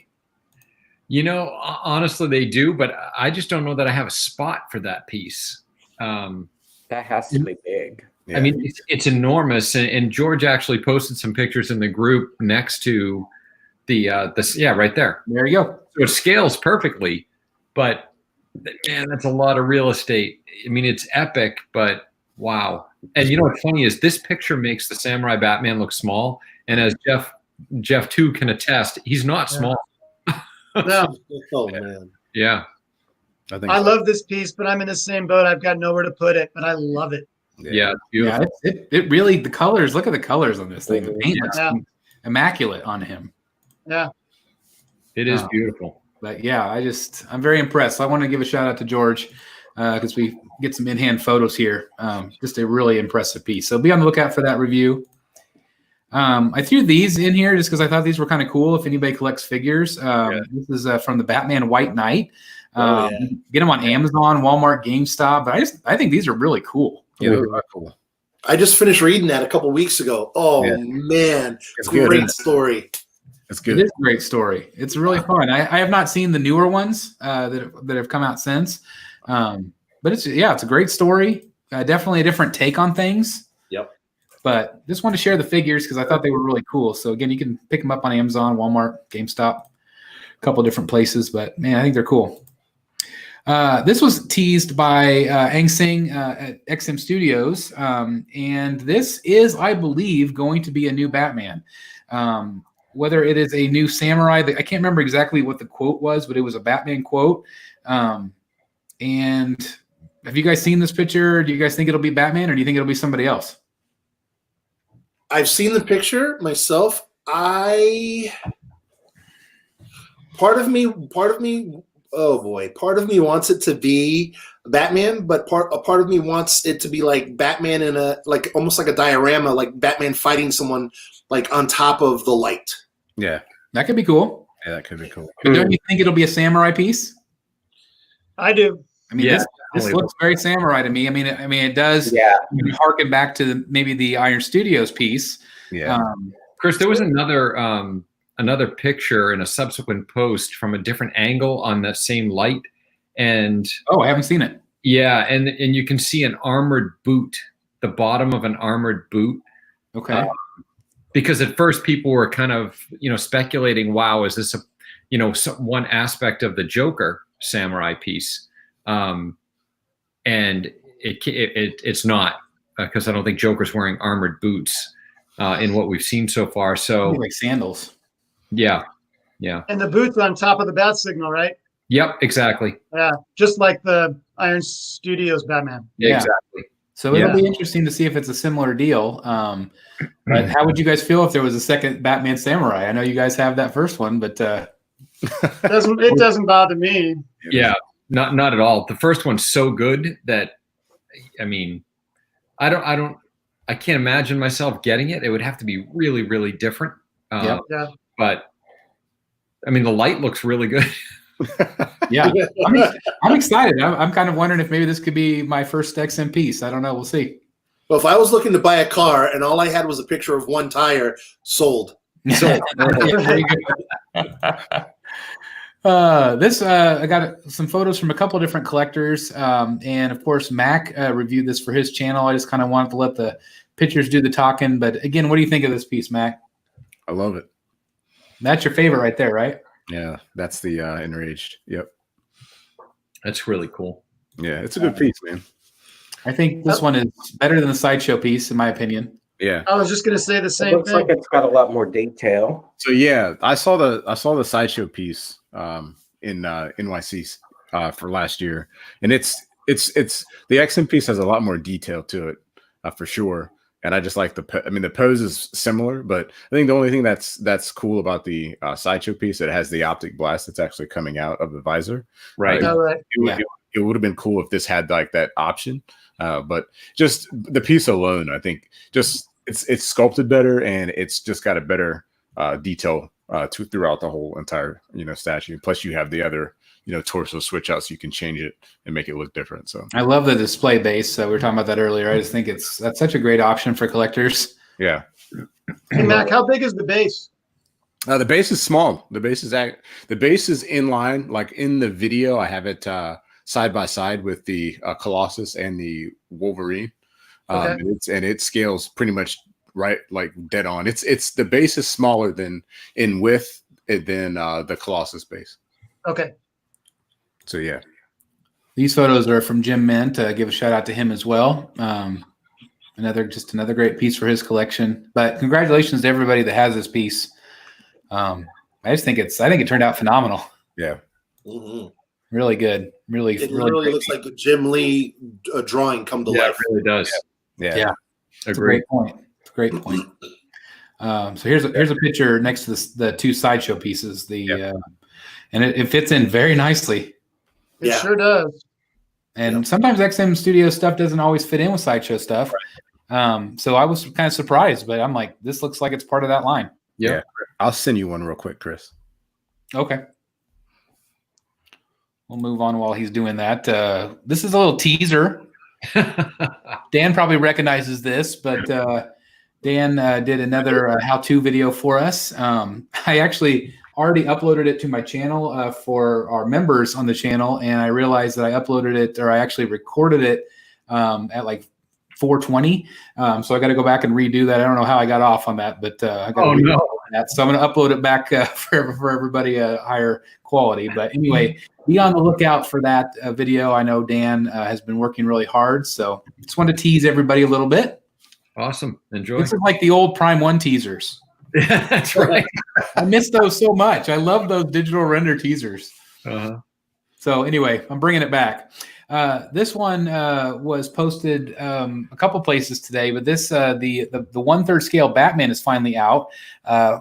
You know, honestly, they do, but I just don't know that I have a spot for that piece. That has to be big. Yeah. I mean, it's enormous. And George actually posted some pictures in the group next to the right there. There you go. So it scales perfectly, but man, that's a lot of real estate. I mean, it's epic, but wow. And you know what's funny is this picture makes the Samurai Batman look small. And as Jeff too can attest, he's not small. No. Oh man. Yeah. I love this piece, but I'm in the same boat. I've got nowhere to put it, but I love it. Yeah, it's beautiful. Yeah, it really, the colors, look at the colors on this thing. The paint looks immaculate on him. Yeah. It is beautiful. But yeah, I'm very impressed. I want to give a shout out to George because we get some in-hand photos here. Just a really impressive piece. So be on the lookout for that review. I threw these in here just because I thought these were kind of cool if anybody collects figures. This is from the Batman White Knight. Get them on Amazon, Walmart, GameStop. But I think these are really cool. Yeah, they're cool. I just finished reading that a couple weeks ago. Oh man, it's great story. It's good. It is a great story. It's really fun. I have not seen the newer ones that have come out since, but it's a great story. Definitely a different take on things. Yep. But just wanted to share the figures because I thought they were really cool. So again, you can pick them up on Amazon, Walmart, GameStop, a couple different places. But man, I think they're cool. This was teased by Ang Sing at XM Studios, and this is, I believe, going to be a new Batman. Whether it is a new samurai, I can't remember exactly what the quote was, but it was a Batman quote. And have you guys seen this picture? Do you guys think it'll be Batman, or do you think it'll be somebody else? I've seen the picture myself. Part of me, oh boy, part of me wants it to be Batman, but a part of me wants it to be like Batman in almost like a diorama, like Batman fighting someone like on top of the light. Yeah, that could be cool. Yeah, that could be cool. But don't you think it'll be a samurai piece? I do. I mean, this looks very samurai to me. I mean, it does. Yeah. Harken back to maybe the Iron Studios piece. Yeah. Chris, there was another picture in a subsequent post from a different angle on that same light, and I haven't seen it. Yeah, and you can see an armored boot, the bottom of an armored boot. Okay. Because at first people were kind of speculating, wow, is this one aspect of the Joker samurai piece? And it's not, because I don't think Joker's wearing armored boots in what we've seen so far. So like sandals. Yeah. And the boot's on top of the bat signal, right? Yep, exactly. Yeah, just like the Iron Studios Batman. Yeah, exactly. So it'll be interesting to see if it's a similar deal. But how would you guys feel if there was a second Batman Samurai? I know you guys have that first one, but it doesn't bother me. Yeah, not at all. The first one's so good that, I mean, I can't imagine myself getting it. It would have to be really, really different. But I mean, the light looks really good. Yeah, I'm excited. I'm kind of wondering if maybe this could be my first XM piece. I don't know. We'll see. Well, if I was looking to buy a car and all I had was a picture of one tire, sold. I got some photos from a couple different collectors, and of course Mac reviewed this for his channel. I just kind of wanted to let the pictures do the talking. But again, what do you think of this piece, Mac? I love it. That's your favorite right there, right? Yeah, that's the Enraged. Yep. That's really cool. Yeah, it's a good piece, man. I think this one is better than the Sideshow piece, in my opinion. Yeah. I was just going to say the It same looks thing. like it's got a lot more detail. So yeah, I saw the Sideshow piece in NYC for last year, and it's the X-Men piece has a lot more detail to it for sure. And I just like the pose is similar, but I think the only thing that's cool about the Sideshow piece, it has the optic blast that's actually coming out of the visor. Right. All right. It would have been cool if this had like that option, but just the piece alone, I think just it's sculpted better, and it's just got a better detail throughout the whole entire statue. Plus, you have the other torso switch out, so you can change it and make it look different. So I love the display base. We were talking about that earlier. I just think that's such a great option for collectors. yeah. Hey, Mac, how big is the base? The base is small. The base is in line. Like in the video, I have it side by side with the Colossus and the Wolverine. Okay. And it scales pretty much right, like dead on. It's the base is smaller than in width than the Colossus base. Okay. So yeah. These photos are from Jim Mint. Give a shout out to him as well. Another great piece for his collection. But congratulations to everybody that has this piece. I think it turned out phenomenal. Yeah. Mm-hmm. Really good. Really, It really literally great looks piece. like a Jim Lee drawing come to Yeah, life. it really does. Yeah. It's a Agree. great point. It's a great point. So here's a picture next to the two Sideshow pieces. And it fits in very nicely. It Yeah. sure does. And sometimes XM Studio stuff doesn't always fit in with Sideshow stuff. So I was kind of surprised, but I'm like, this looks like it's part of that line. Yeah. I'll send you one real quick, Chris. Okay. We'll move on while he's doing that. This is a little teaser. Dan probably recognizes this, but Dan did another how-to video for us. I actually already uploaded it to my channel for our members on the channel, and I realized that I uploaded it, or I actually recorded it at like 4:20. So I got to go back and redo that. I don't know how I got off on that, but I got to redo that. So I'm going to upload it back for everybody higher quality. But anyway, be on the lookout for that video. I know Dan has been working really hard, so just wanted to tease everybody a little bit. Awesome. Enjoy. This is like the old Prime 1 teasers. That's right. I miss those so much. I love those digital render teasers. Uh-huh. So anyway, I'm bringing it back. This one was posted a couple places today, but this the 1/3 scale Batman is finally out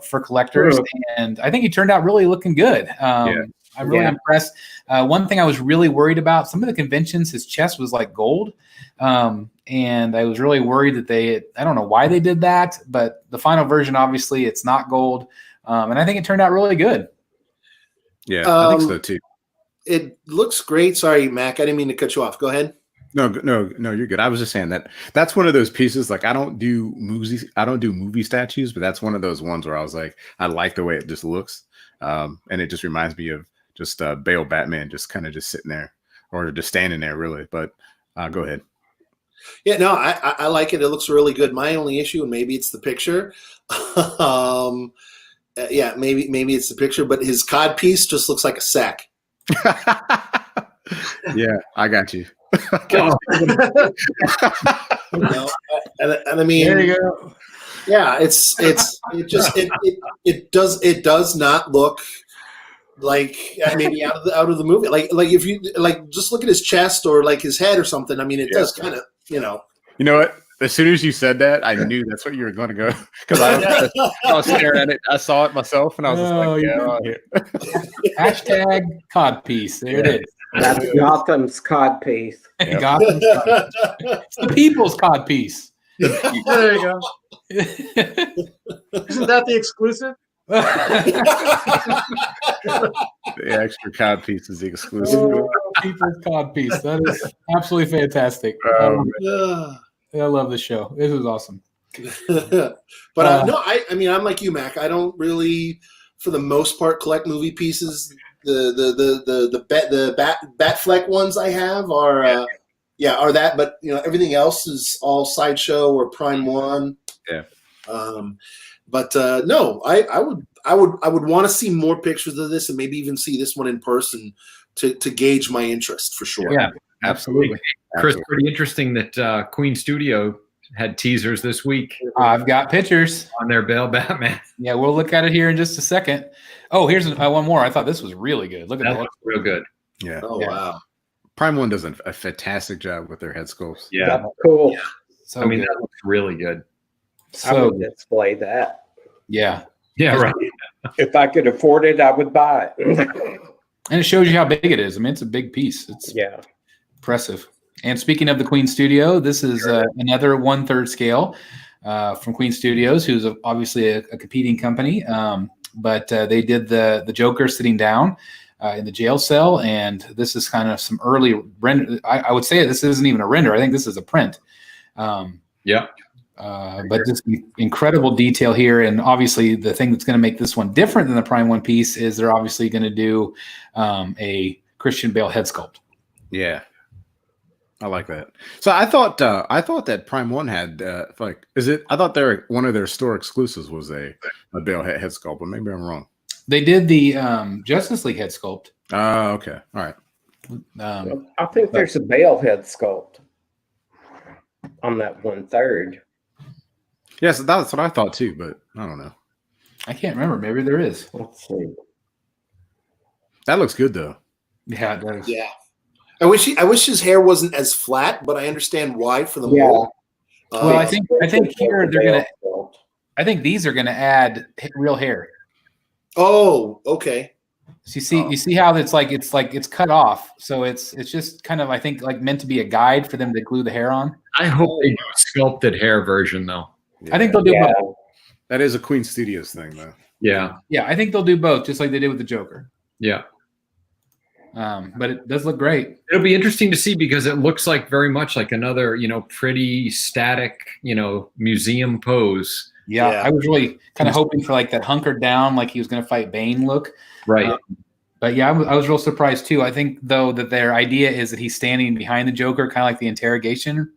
for collectors, and I think he turned out really looking good. I'm really impressed. One thing I was really worried about, some of the conventions, his chest was like gold. And I was really worried that I don't know why they did that, but the final version, obviously it's not gold. And I think it turned out really good. Yeah, I think so too. It looks great. Sorry, Mac. I didn't mean to cut you off. Go ahead. No, you're good. I was just saying that's one of those pieces. Like I don't do movie statues, but that's one of those ones where I was like, I like the way it just looks. And it just reminds me of just Bale Batman just kind of just sitting there or just standing there really. But go ahead. Yeah, no, I like it. It looks really good. My only issue, and maybe it's the picture. Maybe it's the picture, but his cod piece just looks like a sack. Yeah, I got you. You know? And I mean, There you go. yeah, it does not look like maybe out of the movie. Like if you like just look at his chest or like his head or something. I mean, it does kind of, You know what? As soon as you said that, I knew that's what you were going to go because I was staring at it. I saw it myself, and I was just like, "Yeah." Hashtag codpiece. There it is. That's Gotham's codpiece. Gotham's cod. It's the people's codpiece. There you go. Isn't that the exclusive? The extra cod piece is the exclusive. People's codpiece. That is absolutely fantastic. I love this show. This is awesome. But no, I mean, I'm like you, Mac. I don't really, for the most part, collect movie pieces. The Batfleck ones I have are are that, but everything else is all Sideshow or Prime 1. Yeah. But no, I I would want to see more pictures of this and maybe even see this one in person to gauge my interest for sure. Yeah, absolutely. Chris, pretty interesting that Queen Studio had teasers this week I've got pictures on their Bale Batman. Yeah, we'll look at it here in just a second. Oh, here's one more. I thought this was really good. Look at That that. looks real good. Yeah. Oh Yeah. wow. Prime One does a fantastic job with their head sculpts. Yeah. That's cool. Yeah. So I mean, good. that looks really good. I So would display that. yeah, Yeah, right. If I could afford it, I would buy it. and it shows you how big it is. I mean, it's a big piece. It's Yeah. impressive. And speaking of the Queen Studio, this is another 1/3 scale from Queen Studios, who's obviously a competing company. But they did the Joker sitting down in the jail cell, and this is kind of some early render. I would say this isn't even a render. I think this is a print. Yeah. But just incredible detail here, and obviously the thing that's going to make this one different than the Prime One piece is they're obviously going to do a Christian Bale head sculpt. Yeah. I like that. So I thought that Prime One had I thought one of their store exclusives was a Bale head sculpt, but maybe I'm wrong. They did the Justice League head sculpt. Oh, okay. All right. I think there's a Bale head sculpt on that 1/3. Yes, that's what I thought too, but I don't know. I can't remember. Maybe there is. Let's see. That looks good though. Yeah, it does. Yeah. I wish his hair wasn't as flat, but I understand why for the Yeah. mold. Well, I think here they're gonna. Bale sculpt. I think these are gonna add real hair. Oh, okay. So you see how it's cut off. So it's just kind of, I think, like meant to be a guide for them to glue the hair on. I hope they do a sculpted hair version, though. I think they'll do Yeah. both. That is a Queen Studios thing though. Yeah. Yeah, I think they'll do both, just like they did with the Joker. Yeah. But it does look great. It'll be interesting to see because it looks like very much like another, pretty static, museum pose. Yeah, Yeah. I was really kind of hoping for like that hunkered down, like he was going to fight Bane look. Right. But yeah, I was real surprised too. I think though that their idea is that he's standing behind the Joker, kind of like the interrogation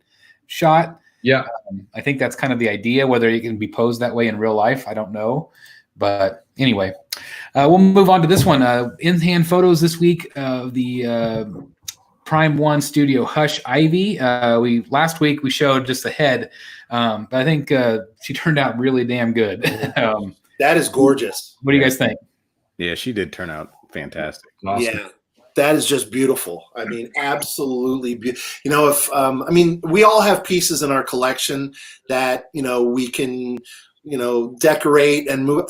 shot. Yeah. I think that's kind of the idea. Whether he can be posed that way in real life, I don't know. But anyway, we'll move on to this one. In-hand photos this week of the Prime One Studio Hush Ivy. Last week we showed just the head, but I think she turned out really damn good. That is gorgeous. What do you guys think? Yeah, she did turn out fantastic. Awesome. Yeah. That is just beautiful. I mean, absolutely beautiful. We all have pieces in our collection that, we can, decorate and move,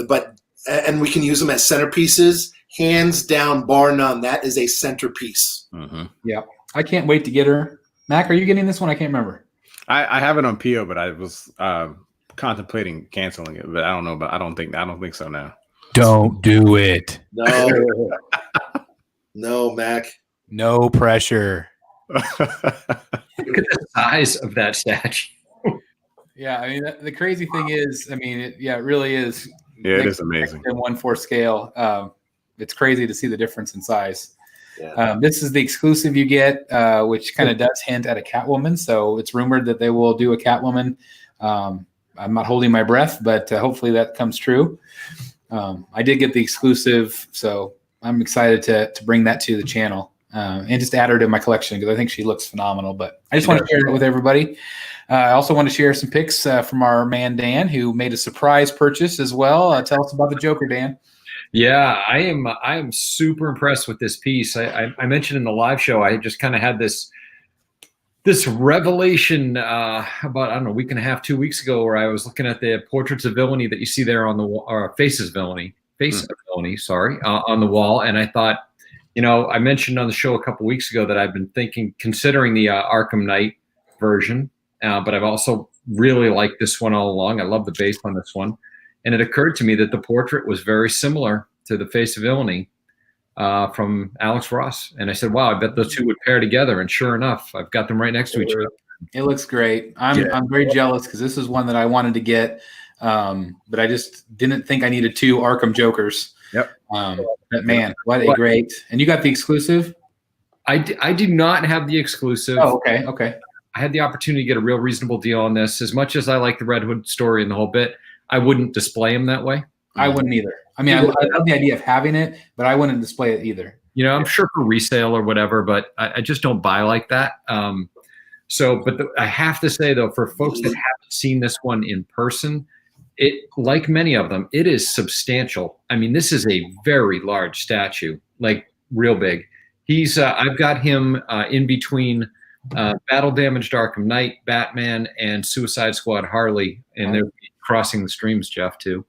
and we can use them as centerpieces. Hands down, bar none. That is a centerpiece. Mm-hmm. Yeah, I can't wait to get her. Mac, are you getting this one? I can't remember. I have it on PO, but I was contemplating canceling it, but I don't know. But I don't think so now. Don't do it. No, no, Mac. No pressure. Look at the size of that statue. Yeah, I mean the crazy thing is, it really is. Yeah, it is amazing. In 1/4 scale, it's crazy to see the difference in size. Yeah. This is the exclusive you get, which kind of does hint at a Catwoman. So it's rumored that they will do a Catwoman. I'm not holding my breath, but hopefully that comes true. I did get the exclusive, so I'm excited to bring that to the channel and just add her to my collection because I think she looks phenomenal. But I just want to share it with everybody. I also want to share some pics from our man Dan, who made a surprise purchase as well. Tell us about the Joker, Dan. Yeah, I am super impressed with this piece. I mentioned in the live show, I just kind of had this revelation about, I don't know, a week and a half, 2 weeks ago, where I was looking at the portraits of villainy that you see there on the wall, or faces of villainy, on the wall. And I thought, I mentioned on the show a couple weeks ago that I've been considering the Arkham Knight version, but I've also really liked this one all along. I love the base on this one. And it occurred to me that the portrait was very similar to the face of villainy from Alex Ross. And I said, wow, I bet those two would pair together. And sure enough, I've got them right next to each other. It looks great. I'm very jealous because this is one that I wanted to get, but I just didn't think I needed 2 Arkham Jokers. Yep. But man, what a great! And you got the exclusive? I do not have the exclusive. Oh, okay. I had the opportunity to get a real reasonable deal on this. As much as I like the Red Hood story and the whole bit, I wouldn't display them that way. I wouldn't either. I mean, I love the idea of having it, but I wouldn't display it either. You know, I'm sure for resale or whatever, but I just don't buy like that. I have to say though, for folks that haven't seen this one in person, it, like many of them, it is substantial. I mean, this is a very large statue, like real big. He's I've got him in between battle damaged Arkham Knight, Batman, and Suicide Squad Harley, and they're crossing the streams, Jeff, too.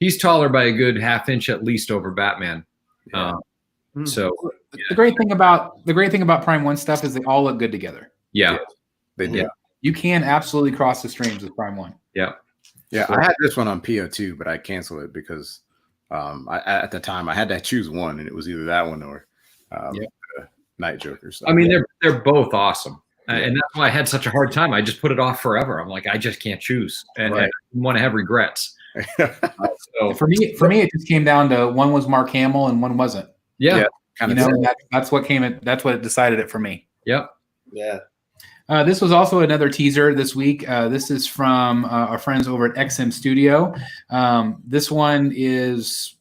He's taller by a good half inch at least over Batman. So the great thing about Prime 1 stuff is they all look good together. Yeah. They do. Yeah. You can absolutely cross the streams with Prime 1. Yeah. Yeah, I had this one on PO2, but I canceled it because at the time I had to choose one, and it was either that one or Night Joker. So, I mean, they're both awesome. And that's why I had such a hard time. I just put it off forever. I'm like, I just can't choose, and I didn't want to have regrets. So for me, it just came down to one was Mark Hamill and one wasn't. Yeah, you know, that's what it decided it for me. Yep. Yeah. This was also another teaser this week. This is from our friends over at XM Studio. This one is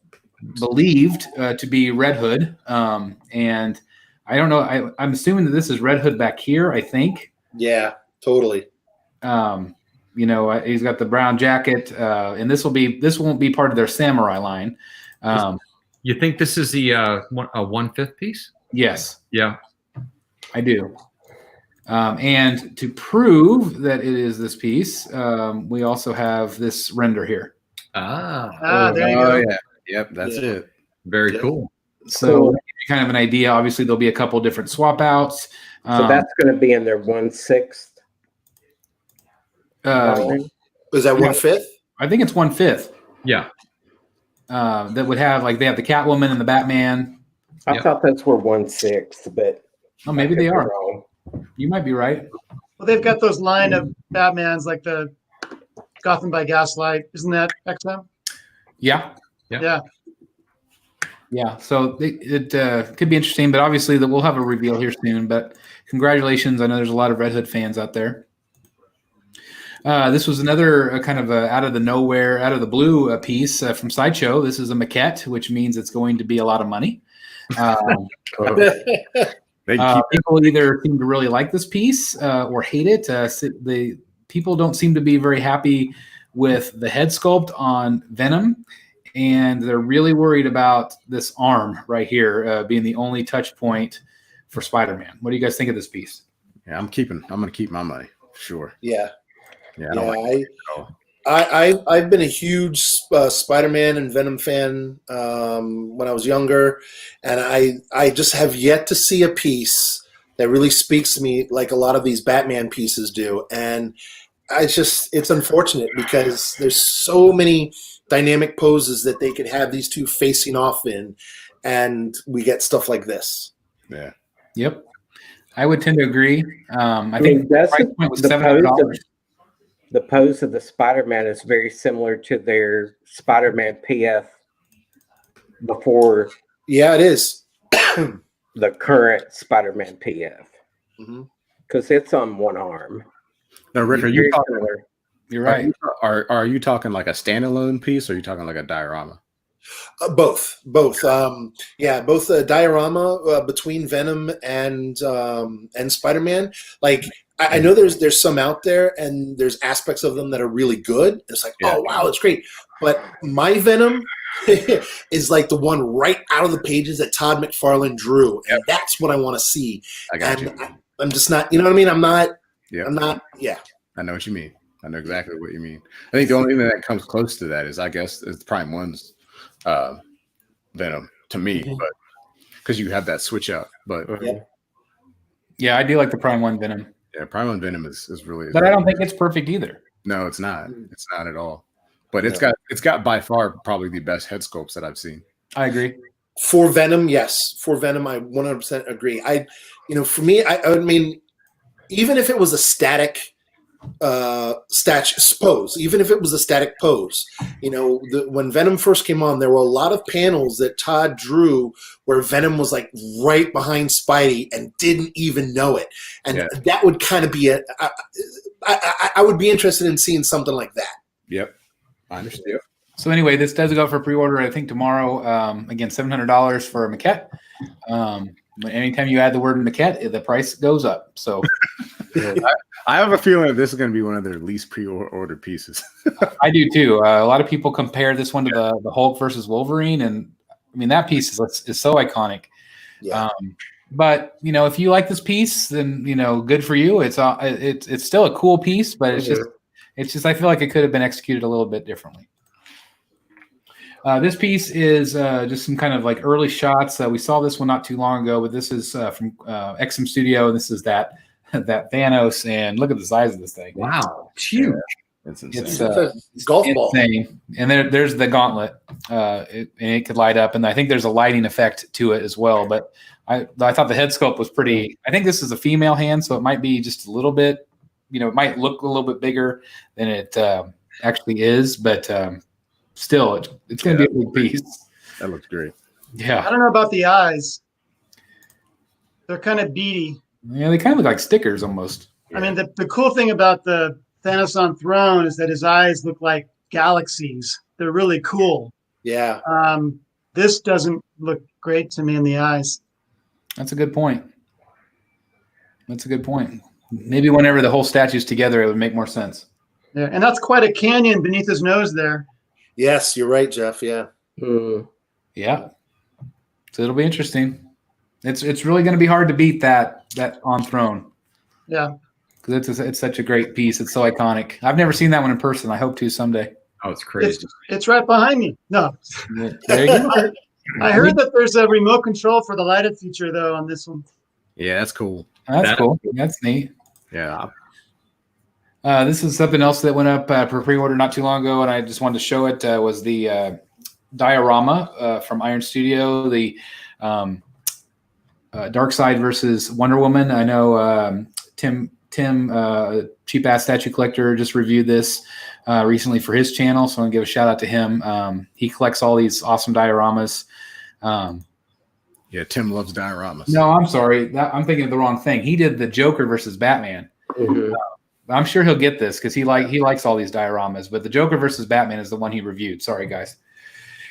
believed to be Red Hood, and I don't know. I'm assuming that this is Red Hood back here. I think. Yeah, totally. You know, he's got the brown jacket, and this won't be part of their samurai line. You think this is the a 1/5 piece? Yes. Yeah, I do. And to prove that it is this piece, we also have this render here. There you go. Yeah. Yep, that's it. Very cool. So to give you kind of an idea, obviously there'll be a couple different swap outs. So that's going to be in their 1/6. Was that 1/5? I think it's 1/5. Yeah. That would have they have the Catwoman and the Batman. I thought those were 1/6, but maybe they are. wrong. You might be right. Well, they've got those line of Batmans like the Gotham by Gaslight. Isn't that XM? Yeah. Yeah. Yeah. So it could be interesting, but obviously we'll have a reveal here soon. But congratulations! I know there's a lot of Red Hood fans out there. This was another kind of out of the blue piece from Sideshow. This is a maquette, which means it's going to be a lot of money. People either seem to really like this piece or hate it. The people don't seem to be very happy with the head sculpt on Venom, and they're really worried about this arm right here being the only touch point for Spider-Man. What do you guys think of this piece? Yeah, I'm going to keep my money. Sure. Yeah. Yeah, I don't like it at all. I've been a huge Spider-Man and Venom fan when I was younger, and I just have yet to see a piece that really speaks to me like a lot of these Batman pieces do. And it's unfortunate because there's so many dynamic poses that they could have these two facing off in, and we get stuff like this. Yeah. Yep. I would tend to agree. I think the price point was $700. The pose of the Spider-Man is very similar to their Spider-Man PF before. Yeah, it is. The current Spider-Man PF. Because it's on one arm. Now, Rick, are you talking? You're right. Are you talking like a standalone piece, or are you talking like a diorama? Both. Yeah, both a diorama between Venom and Spider-Man. Like, I know there's some out there, and there's aspects of them that are really good. It's like, oh wow, it's great. But my Venom is like the one right out of the pages that Todd McFarlane drew, and that's what I want to see. I got you. I'm just not. You know what I mean? I'm not. Yeah. I know what you mean. I know exactly what you mean. I think the only thing that comes close to that is, I guess, is Prime 1's Venom to me, but because you have that switch up. But yeah, I do like the Prime 1 Venom. Yeah, Prime 1 Venom is really. But I don't think it's perfect either. No, it's not. It's not at all. But it's got by far probably the best head sculpts that I've seen. I agree. For Venom, yes. For Venom, I 100% agree. For me, I mean, even if it was a static status pose, even if it was a static pose. You know, when Venom first came on, there were a lot of panels that Todd drew where Venom was like right behind Spidey and didn't even know it, and that would kind of be I would be interested in seeing something like that. Yep, I understand. So anyway, this does go for pre-order, I think, tomorrow. Again, $700 for a maquette. Anytime you add the word maquette, the price goes up. So I have a feeling that this is going to be one of their least pre-ordered pieces. I do too. A lot of people compare this one to the Hulk versus Wolverine, and I mean that piece is so iconic. Yeah. But you know, if you like this piece, then you know, good for you. It's still a cool piece, but it's just I feel like it could have been executed a little bit differently. This piece is just some kind of like early shots. We saw this one not too long ago, but this is from XM Studio. This is that Thanos, and look at the size of this thing. Wow, it's huge. It's insane. It's a golf ball. Insane. And there's the gauntlet, and it could light up, and I think there's a lighting effect to it as well. But I thought the head sculpt was pretty. I think this is a female hand, so it might be just a little bit. You know, it might look a little bit bigger than it actually is, but. Still, it's going to be a big piece. That looks great. Yeah. I don't know about the eyes. They're kind of beady. Yeah, they kind of look like stickers almost. I mean, the cool thing about the Thanos on Throne is that his eyes look like galaxies. They're really cool. Yeah. This doesn't look great to me in the eyes. That's a good point. Maybe whenever the whole statue's together, it would make more sense. Yeah, and that's quite a canyon beneath his nose there. Yes, you're right, Jeff. Yeah. Yeah. So it'll be interesting. It's really going to be hard to beat that on Throne. Yeah. Because it's such a great piece. It's so iconic. I've never seen that one in person. I hope to someday. Oh, it's crazy. It's right behind me. No. There you go. I heard that there's a remote control for the lighted feature though on this one. Yeah, that's cool. That's cool. That's neat. Yeah. This is something else that went up for pre-order not too long ago, and I just wanted to show it. Was the diorama from Iron Studio, the Darkseid versus Wonder Woman. I know Tim, Cheap Ass Statue Collector, just reviewed this recently for his channel, so I'm going to give a shout out to him. He collects all these awesome dioramas. Yeah, Tim loves dioramas. No, I'm sorry. I'm thinking of the wrong thing. He did the Joker versus Batman. Mm-hmm. I'm sure he'll get this because he likes all these dioramas, but the Joker versus Batman is the one he reviewed. Sorry, guys.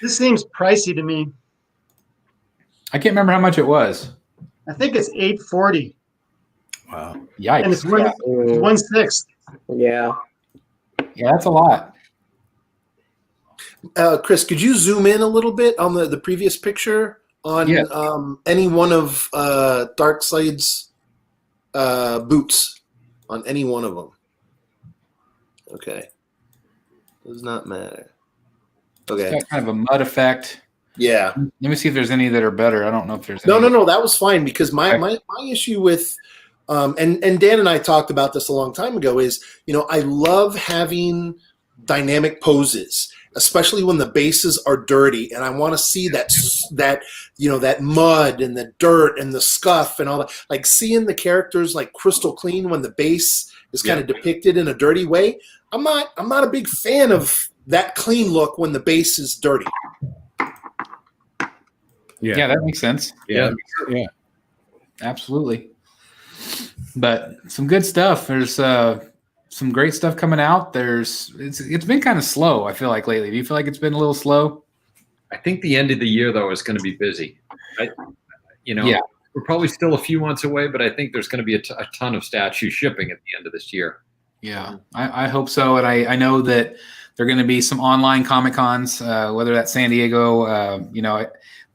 This seems pricey to me. I can't remember how much it was. I think it's $840. Wow. Yikes. And it's 1/6. Yeah. Yeah, that's a lot. Chris, could you zoom in a little bit on the previous picture on any one of Darkseid's boots? On any one of them. Okay. Does not matter. Okay. It's got kind of a mud effect. Yeah. Let me see if there's any that are better. I don't know if there's any. No. That was fine because my issue with and Dan and I talked about this a long time ago is, you know, I love having dynamic poses, especially when the bases are dirty, and I want to see that you know, that mud and the dirt and the scuff and all that. Like seeing the characters like crystal clean when the base is kind of depicted in a dirty way. I'm not a big fan of that clean look when the base is dirty. Yeah, that makes sense. Yeah. Absolutely. But some good stuff. There's some great stuff coming out. It's been kind of slow, I feel like, lately. Do you feel like it's been a little slow? I think the end of the year, though, is going to be busy. We're probably still a few months away, but I think there's going to be a ton of statues shipping at the end of this year. Yeah, I hope so. And I know that there are going to be some online Comic-Cons, whether that's San Diego.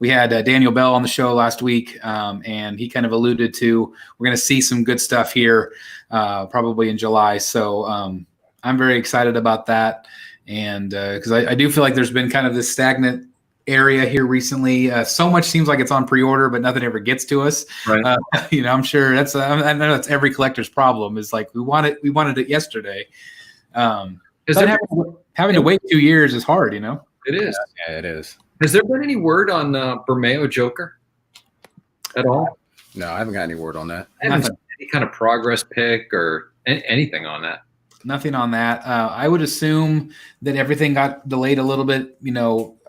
We had Daniel Bell on the show last week, and he kind of alluded to we're going to see some good stuff here probably in July. So I'm very excited about that. And because I do feel like there's been kind of this stagnant area here recently. So much seems like it's on pre-order, but nothing ever gets to us. Right. I'm sure I know that's every collector's problem is like we wanted it yesterday. Having to wait 2 years is hard, you know? It is. Yeah, it is. Has there been any word on Bermeo Joker at all? No, I haven't got any word on that. I haven't seen any kind of progress pick or anything on that. Nothing on that. I would assume that everything got delayed a little bit,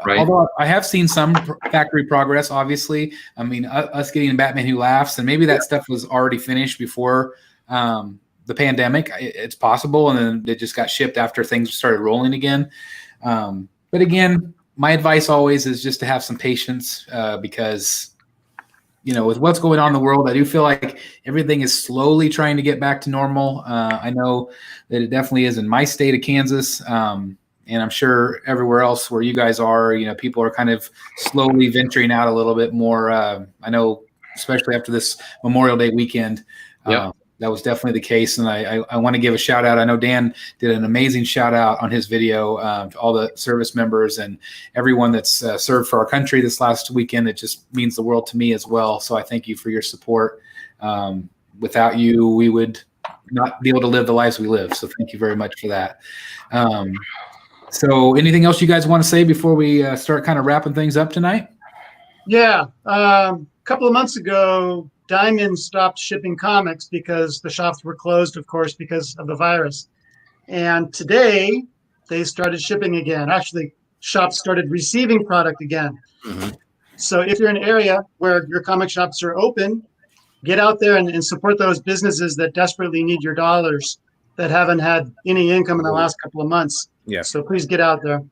Right. although I have seen some factory progress, obviously. I mean, us getting Batman Who Laughs, and maybe that stuff was already finished before the pandemic. It's possible, and then it just got shipped after things started rolling again. But again, my advice always is just to have some patience because with what's going on in the world, I do feel like everything is slowly trying to get back to normal. I know that it definitely is in my state of Kansas, and I'm sure everywhere else where you guys are, people are kind of slowly venturing out a little bit more. I know, especially after this Memorial Day weekend, that was definitely the case. And I want to give a shout out. I know Dan did an amazing shout out on his video to all the service members and everyone that's served for our country this last weekend. It just means the world to me as well. So I thank you for your support. Without you, we would not be able to live the lives we live. So thank you very much for that. So anything else you guys want to say before we start kind of wrapping things up tonight? Yeah. A couple of months ago, Diamond stopped shipping comics because the shops were closed, of course, because of the virus. And today they started shipping again. Actually, shops started receiving product again. Mm-hmm. So if you're in an area where your comic shops are open, get out there and support those businesses that desperately need your dollars, that haven't had any income in the last couple of months. Yeah. So please get out there.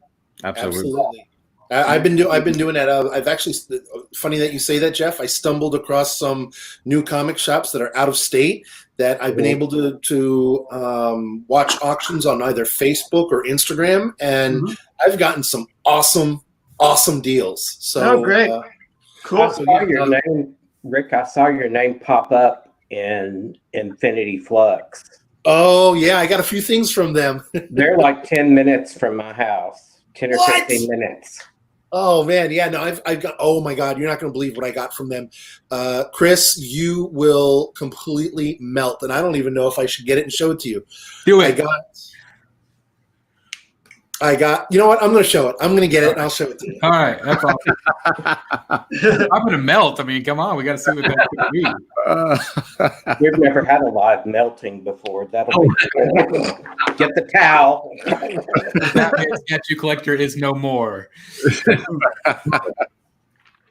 Absolutely. I've been doing that. I've actually, funny that you say that, Jeff. I stumbled across some new comic shops that are out of state that I've been able to watch auctions on either Facebook or Instagram, and I've gotten some awesome deals. So great, cool. I saw your name, Rick. I saw your name pop up in Infinity Flux. Oh yeah, I got a few things from them. They're like 10 minutes from my house. 10 or 15 minutes. Oh man, yeah, no, I've got. Oh my God, you're not going to believe what I got from them, Chris. You will completely melt, and I don't even know if I should get it and show it to you. Do it. I got. You know what? I'm going to show it. I'm going to get it, and I'll show it to you. All right, that's awesome. I'm going to melt. I mean, come on, we got to see what that's going to be. We've never had a live melting before. That'll be cool. Get the towel. Batman statue collector is no more.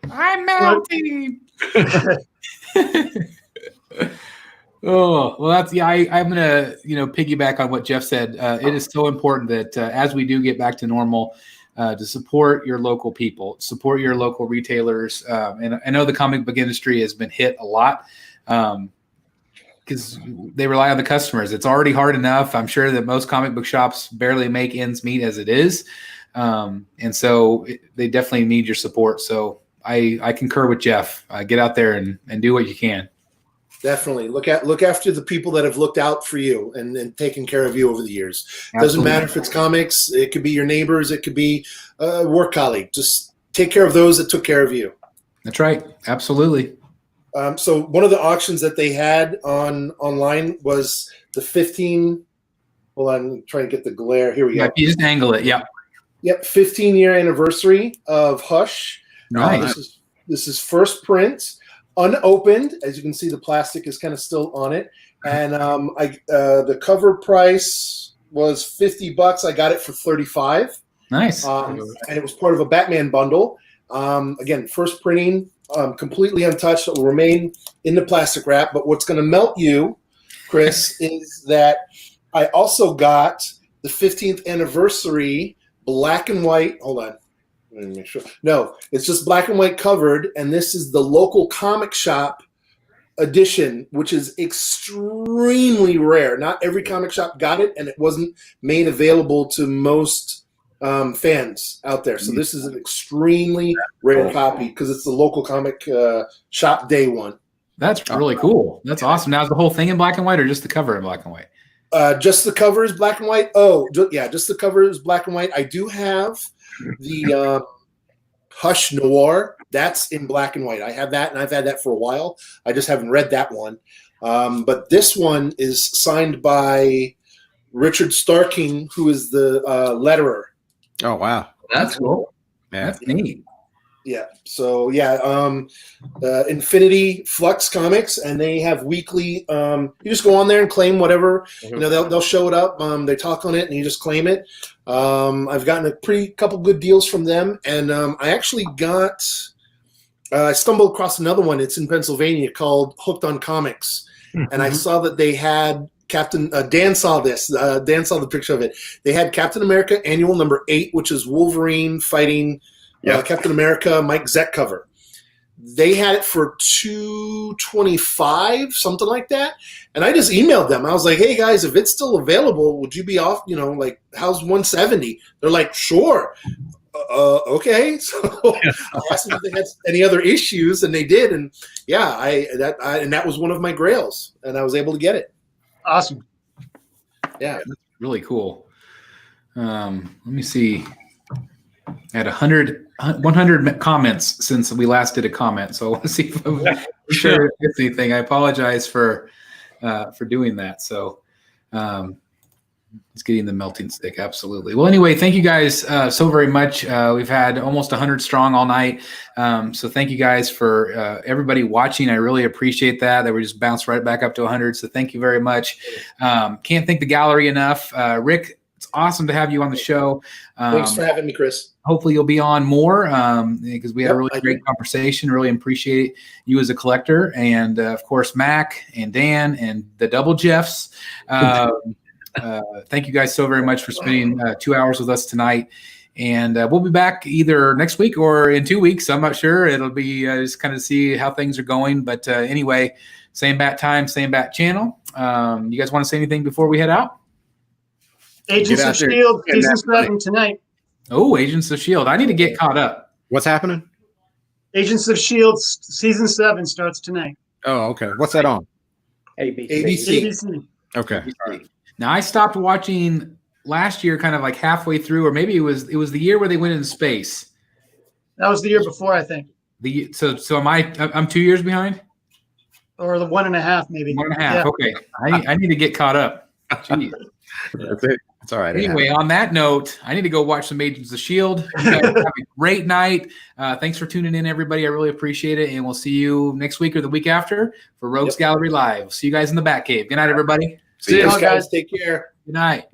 I'm melting. Oh, well, that's I'm gonna piggyback on what Jeff said. It is so important that as we do get back to normal, to support your local people, support your local retailers. And I know the comic book industry has been hit a lot because they rely on the customers. It's already hard enough. I'm sure that most comic book shops barely make ends meet as it is, and so they definitely need your support. So I concur with Jeff. Get out there and do what you can. Definitely look after the people that have looked out for you and taken care of you over the years. It doesn't matter if it's comics, it could be your neighbors, it could be a work colleague. Just take care of those that took care of you. That's right. Absolutely. So one of the auctions that they had online was the 15. Hold on, I'm trying to get the glare. Here we go. You just angle it. Yeah. Yep, 15-year anniversary of Hush. Nice. This is first print. Unopened, as you can see, the plastic is kind of still on it, and the cover price was $50. I got it for $35. Nice. And it was part of a Batman bundle. Again, first printing, completely untouched. It will remain in the plastic wrap. But what's going to melt you, Chris, is that I also got the 15th anniversary black and white. Hold on. Make sure. No, it's just black and white covered, and this is the local comic shop edition, which is extremely rare. Not every comic shop got it, and it wasn't made available to most fans out there. So this is an extremely rare copy because it's the local comic shop day one. That's really cool. That's awesome. Now, is the whole thing in black and white or just the cover in black and white? Just the cover is black and white. Oh, yeah, just the cover is black and white. I do have the Hush Noir, that's in black and white. I have that, and I've had that for a while. I just haven't read that one. But this one is signed by Richard Starking, who is the letterer. Oh, wow. That's cool. Yeah. That's neat. Yeah. So Infinity Flux Comics, and they have weekly. You just go on there and claim whatever. Mhm. They'll show it up. They talk on it, and you just claim it. I've gotten a couple good deals from them, and I actually got. I stumbled across another one. It's in Pennsylvania called Hooked on Comics, and I saw that they had Captain. Dan saw this. Dan saw the picture of it. They had Captain America Annual number 8, which is Wolverine fighting. Captain America Mike Zeck cover. They had it for $225, something like that. And I just emailed them. I was like, hey guys, if it's still available, would you be off? How's 170? They're like, sure. Okay. So I asked them if they had any other issues, and they did. And that was one of my grails, and I was able to get it. Awesome. Yeah. That's really cool. Let me see. I had 100 comments since we last did a comment, so let's see if I'm sure if anything. I apologize for doing that. So it's getting the melting stick. Absolutely. Well, anyway, thank you guys so very much. We've had almost 100 strong all night. So thank you guys for everybody watching. I really appreciate that. That we just bounced right back up to 100. So thank you very much. Can't thank the gallery enough. Rick, it's awesome to have you on the show. Thanks for having me, Chris. Hopefully you'll be on more because we had a really great conversation. Really appreciate you as a collector. And, of course, Mac and Dan and the Double Jeffs. Thank you guys so very much for spending 2 hours with us tonight. And we'll be back either next week or in 2 weeks. I'm not sure. It'll be just kind of see how things are going. But anyway, same bat time, same bat channel. You guys want to say anything before we head out? Agents of S.H.I.E.L.D. season 7 tonight. Oh, Agents of S.H.I.E.L.D. I need to get caught up. What's happening? Agents of S.H.I.E.L.D. season 7 starts tonight. Oh, okay. What's that on? ABC. Okay. Now, I stopped watching last year, kind of like halfway through, or maybe it was the year where they went into space. That was the year before, I think. So I'm 2 years behind? Or the 1.5, maybe. 1.5. Yeah. Okay. I need to get caught up. Jeez. That's it. It's all right. Anyway, on that note, I need to go watch some Agents of S.H.I.E.L.D. You guys have a great night. Thanks for tuning in, everybody. I really appreciate it. And we'll see you next week or the week after for Rogues Gallery Live. See you guys in the Batcave. Good night, everybody. See you guys. Take care. Good night.